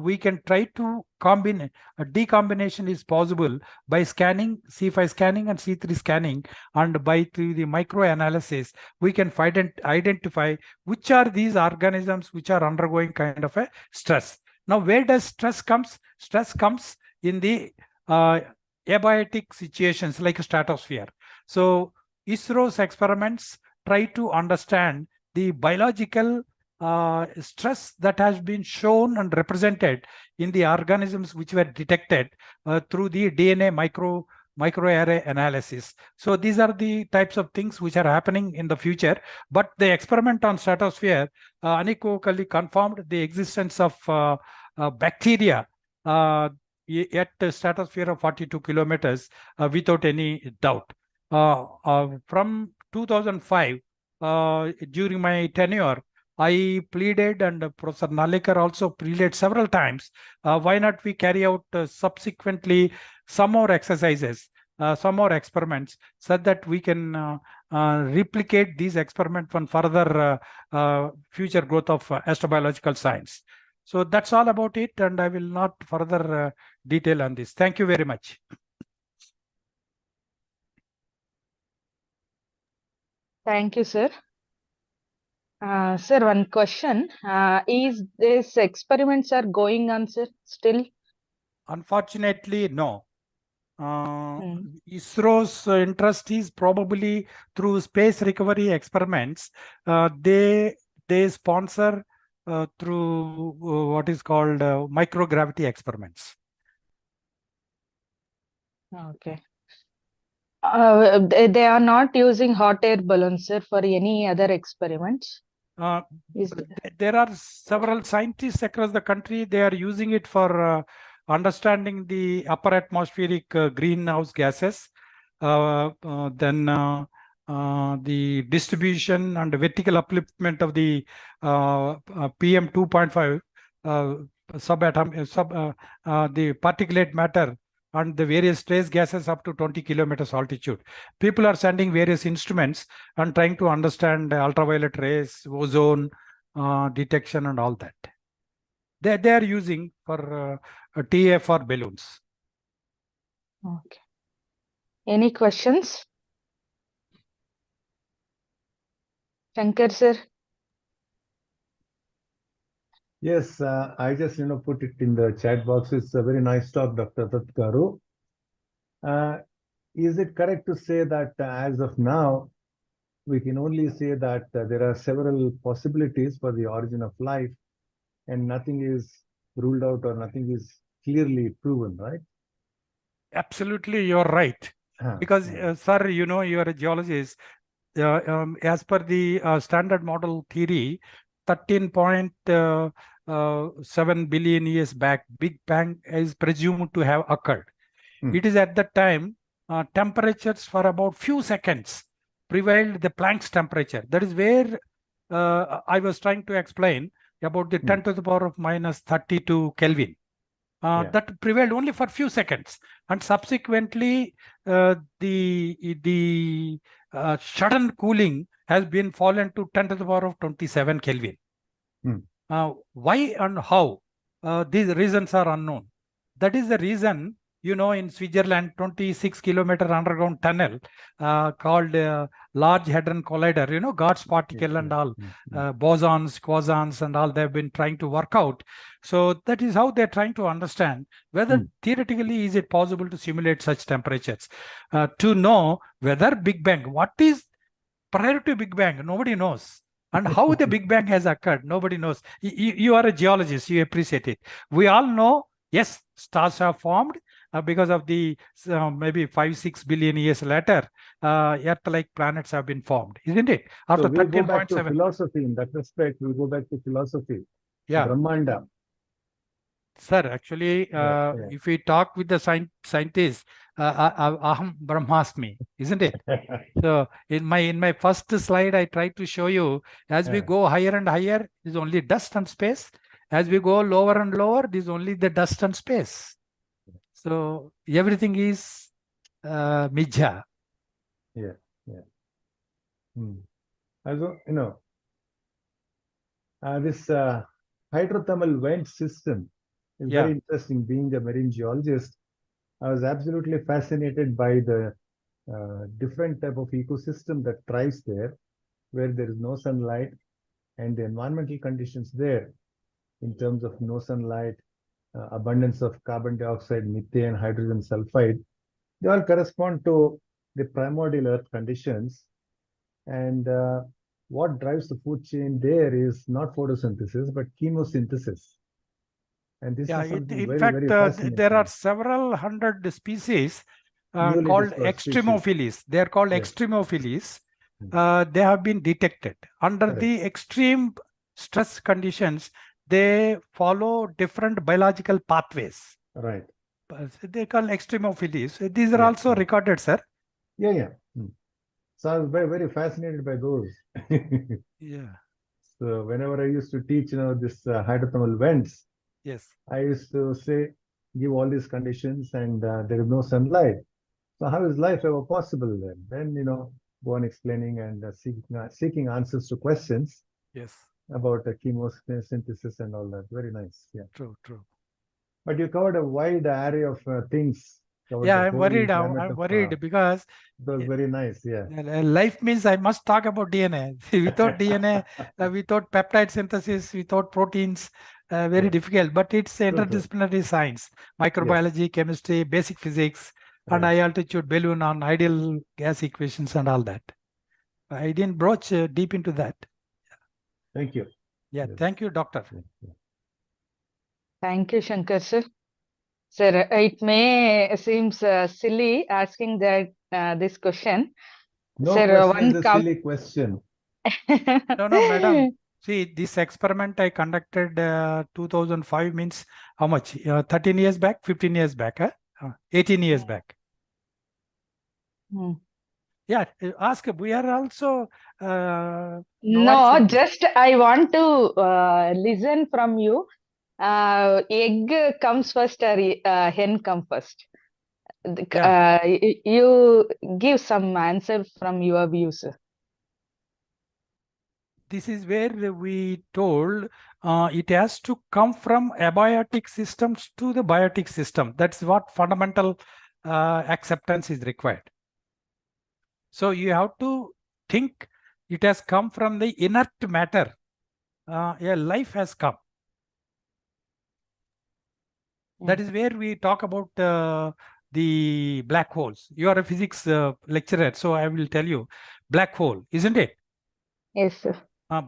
we can try to combine. A decombination is possible by scanning, C5 scanning and C3 scanning, and through the microanalysis, we can identify which are these organisms which are undergoing kind of a stress. Now, where does stress comes? Stress comes in the abiotic situations like a stratosphere. So Isro'S experiments try to understand the biological stress that has been shown and represented in the organisms which were detected through the DNA microarray analysis. So these are the types of things which are happening in the future. But the experiment on stratosphere unequivocally confirmed the existence of bacteria at the stratosphere of 42 kilometers without any doubt. From 2005, during my tenure, I pleaded, and Professor Nalekar also pleaded several times, why not we carry out subsequently some more exercises, some more experiments, so that we can replicate these experiments for further future growth of astrobiological science. So that's all about it, and I will not further detail on this. Thank you very much. Thank you, sir. Sir, one question. Is these experiments are going on, sir, still? Unfortunately, no. Hmm. ISRO's interest is probably through space recovery experiments. They sponsor through what is called microgravity experiments. Okay. They are not using hot air balloons, sir, for any other experiments. Is There are several scientists across the country. They are using it for understanding the upper atmospheric greenhouse gases. Then the distribution and vertical upliftment of the PM 2.5 the particulate matter and the various trace gases up to 20 kilometers altitude. People are sending various instruments and trying to understand ultraviolet rays, ozone detection and all that. They are using for TF or balloons. okay. Any questions? Shankar, sir? Yes, I just put it in the chat box. It's a very nice talk, Dr. Dutt Garu. Is it correct to say that as of now, we can only say that there are several possibilities for the origin of life, and nothing is ruled out or nothing is clearly proven, right? Absolutely, you're right. Because, sir, you know, you are a geologist. As per the standard model theory, 13.7 billion years back, Big Bang is presumed to have occurred. It is at that time temperatures for about few seconds prevailed the Planck's temperature. That is where I was trying to explain about the 10 to the power of minus 32 Kelvin. That prevailed only for few seconds, and subsequently the sudden cooling has been fallen to 10 to the power of 27 Kelvin. Why and how? These reasons are unknown. That is the reason, you know, in Switzerland, 26-kilometer underground tunnel called Large Hadron Collider, you know, God's particle and all, bosons, quasars and all, they've been trying to work out. So that is how they're trying to understand whether theoretically is it possible to simulate such temperatures. To know whether Big Bang, what is prior to Big Bang, nobody knows. And how the Big Bang has occurred, nobody knows. You are a geologist, you appreciate it. We all know, yes, stars are formed because of the maybe 5-6 billion years later, Earth-like planets have been formed, isn't it? After so we'll go back to 13.7. philosophy. In that respect, we'll go back to philosophy. Yeah. Brahmanda. Sir, actually, if we talk with the scientists, aham brahmasmi, isn't it? So in my first slide, I tried to show you as we go higher and higher is only dust and space. As we go lower and lower, is only the dust and space. So everything is mijja. Yeah. Also, you know, this hydrothermal vent system is very interesting. Being a marine geologist, I was absolutely fascinated by the different type of ecosystem that thrives there, where there is no sunlight, and the environmental conditions there in terms of no sunlight, abundance of carbon dioxide, methane, hydrogen sulfide, they all correspond to the primordial earth conditions. And what drives the food chain there is not photosynthesis, but chemosynthesis. And this is something in very, fact, very fascinating. there are several hundred species Newly called discovered extremophilies. They are called extremophilies. They have been detected. Under the extreme stress conditions, they follow different biological pathways. Right. They call extremophilies. These are also recorded, sir. Yeah. So I was very, very fascinated by those. Yeah. So whenever I used to teach, this hydrothermal vents, yes, I used to say, give all these conditions and there is no sunlight. So how is life ever possible then? Then, go on explaining and seeking answers to questions. Yes. about chemosynthesis and all that. Very nice. Yeah. True, true. But you covered a wide array of things. Covered Yeah, the I'm whole worried. gamut I'm of, worried because it was very nice. Yeah. life means I must talk about DNA. Without DNA, without peptide synthesis, without proteins, very Yes. difficult. But it's True, true. interdisciplinary science, microbiology, chemistry, basic physics, and Right. high altitude balloon on ideal gas equations and all that. I didn't broach deep into that. Thank you. Yeah, Yes. thank you, doctor. Yeah, yeah. Thank you, Shankar sir. Sir, it may seems silly asking that this question. No Sir, question is one a silly question. No, madam. See, this experiment I conducted 2005 means how much? 13 years back, 15 years back, 18 years back. Hmm. Yeah, ask. We are also No, just I want to listen from you. Egg comes first or hen come first? You give some answer from your views. This is where we told it has to come from abiotic systems to the biotic system. That's what fundamental acceptance is required. So you have to think it has come from the inert matter. A life has come. That is where we talk about the black holes. You are a physics lecturer, so I will tell you, black hole, isn't it? Yes, sir.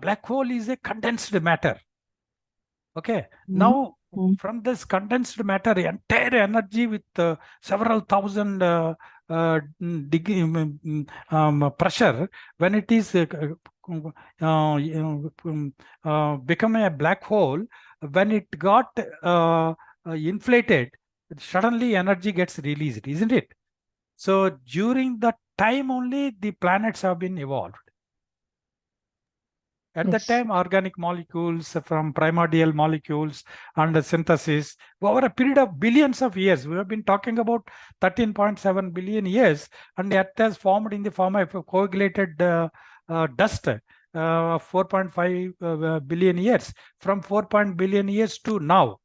Black hole is a condensed matter. Okay. Now, from this condensed matter, entire energy with several thousand degree pressure, when it is become a black hole, when it got inflated, suddenly energy gets released, isn't it? So during that time only the planets have been evolved. At that time, organic molecules from primordial molecules and synthesis, over a period of billions of years, we have been talking about 13.7 billion years, and Earth has formed in the form of coagulated dust. 4.5 billion years. From 4 billion years to now,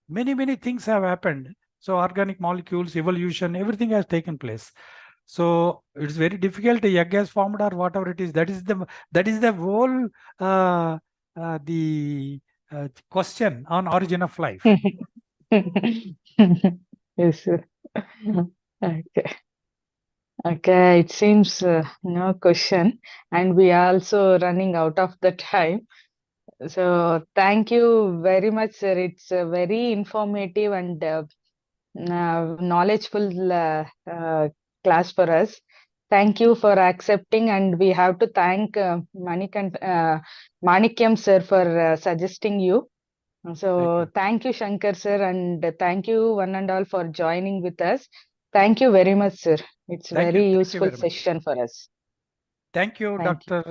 many things have happened. So organic molecules, evolution, everything has taken place. So it's very difficult. A egg has formed or whatever it is. That is the whole question on origin of life. Yes, sir. Okay. Okay, it seems no question, and we are also running out of the time. So thank you very much, sir. It's very informative and knowledgeful class for us. Thank you for accepting, and we have to thank Manikyam sir for suggesting you. So thank you, Shankar sir, and thank you one and all for joining with us. Thank you very much, sir. It's very useful session for us. Thank you, Dr.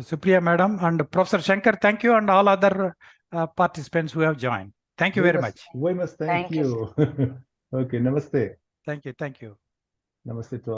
Supriya Madam and Professor Shankar. Thank you, and all other participants who have joined. Thank you very much. We must thank you. Okay, namaste. Thank you. Namaste to all.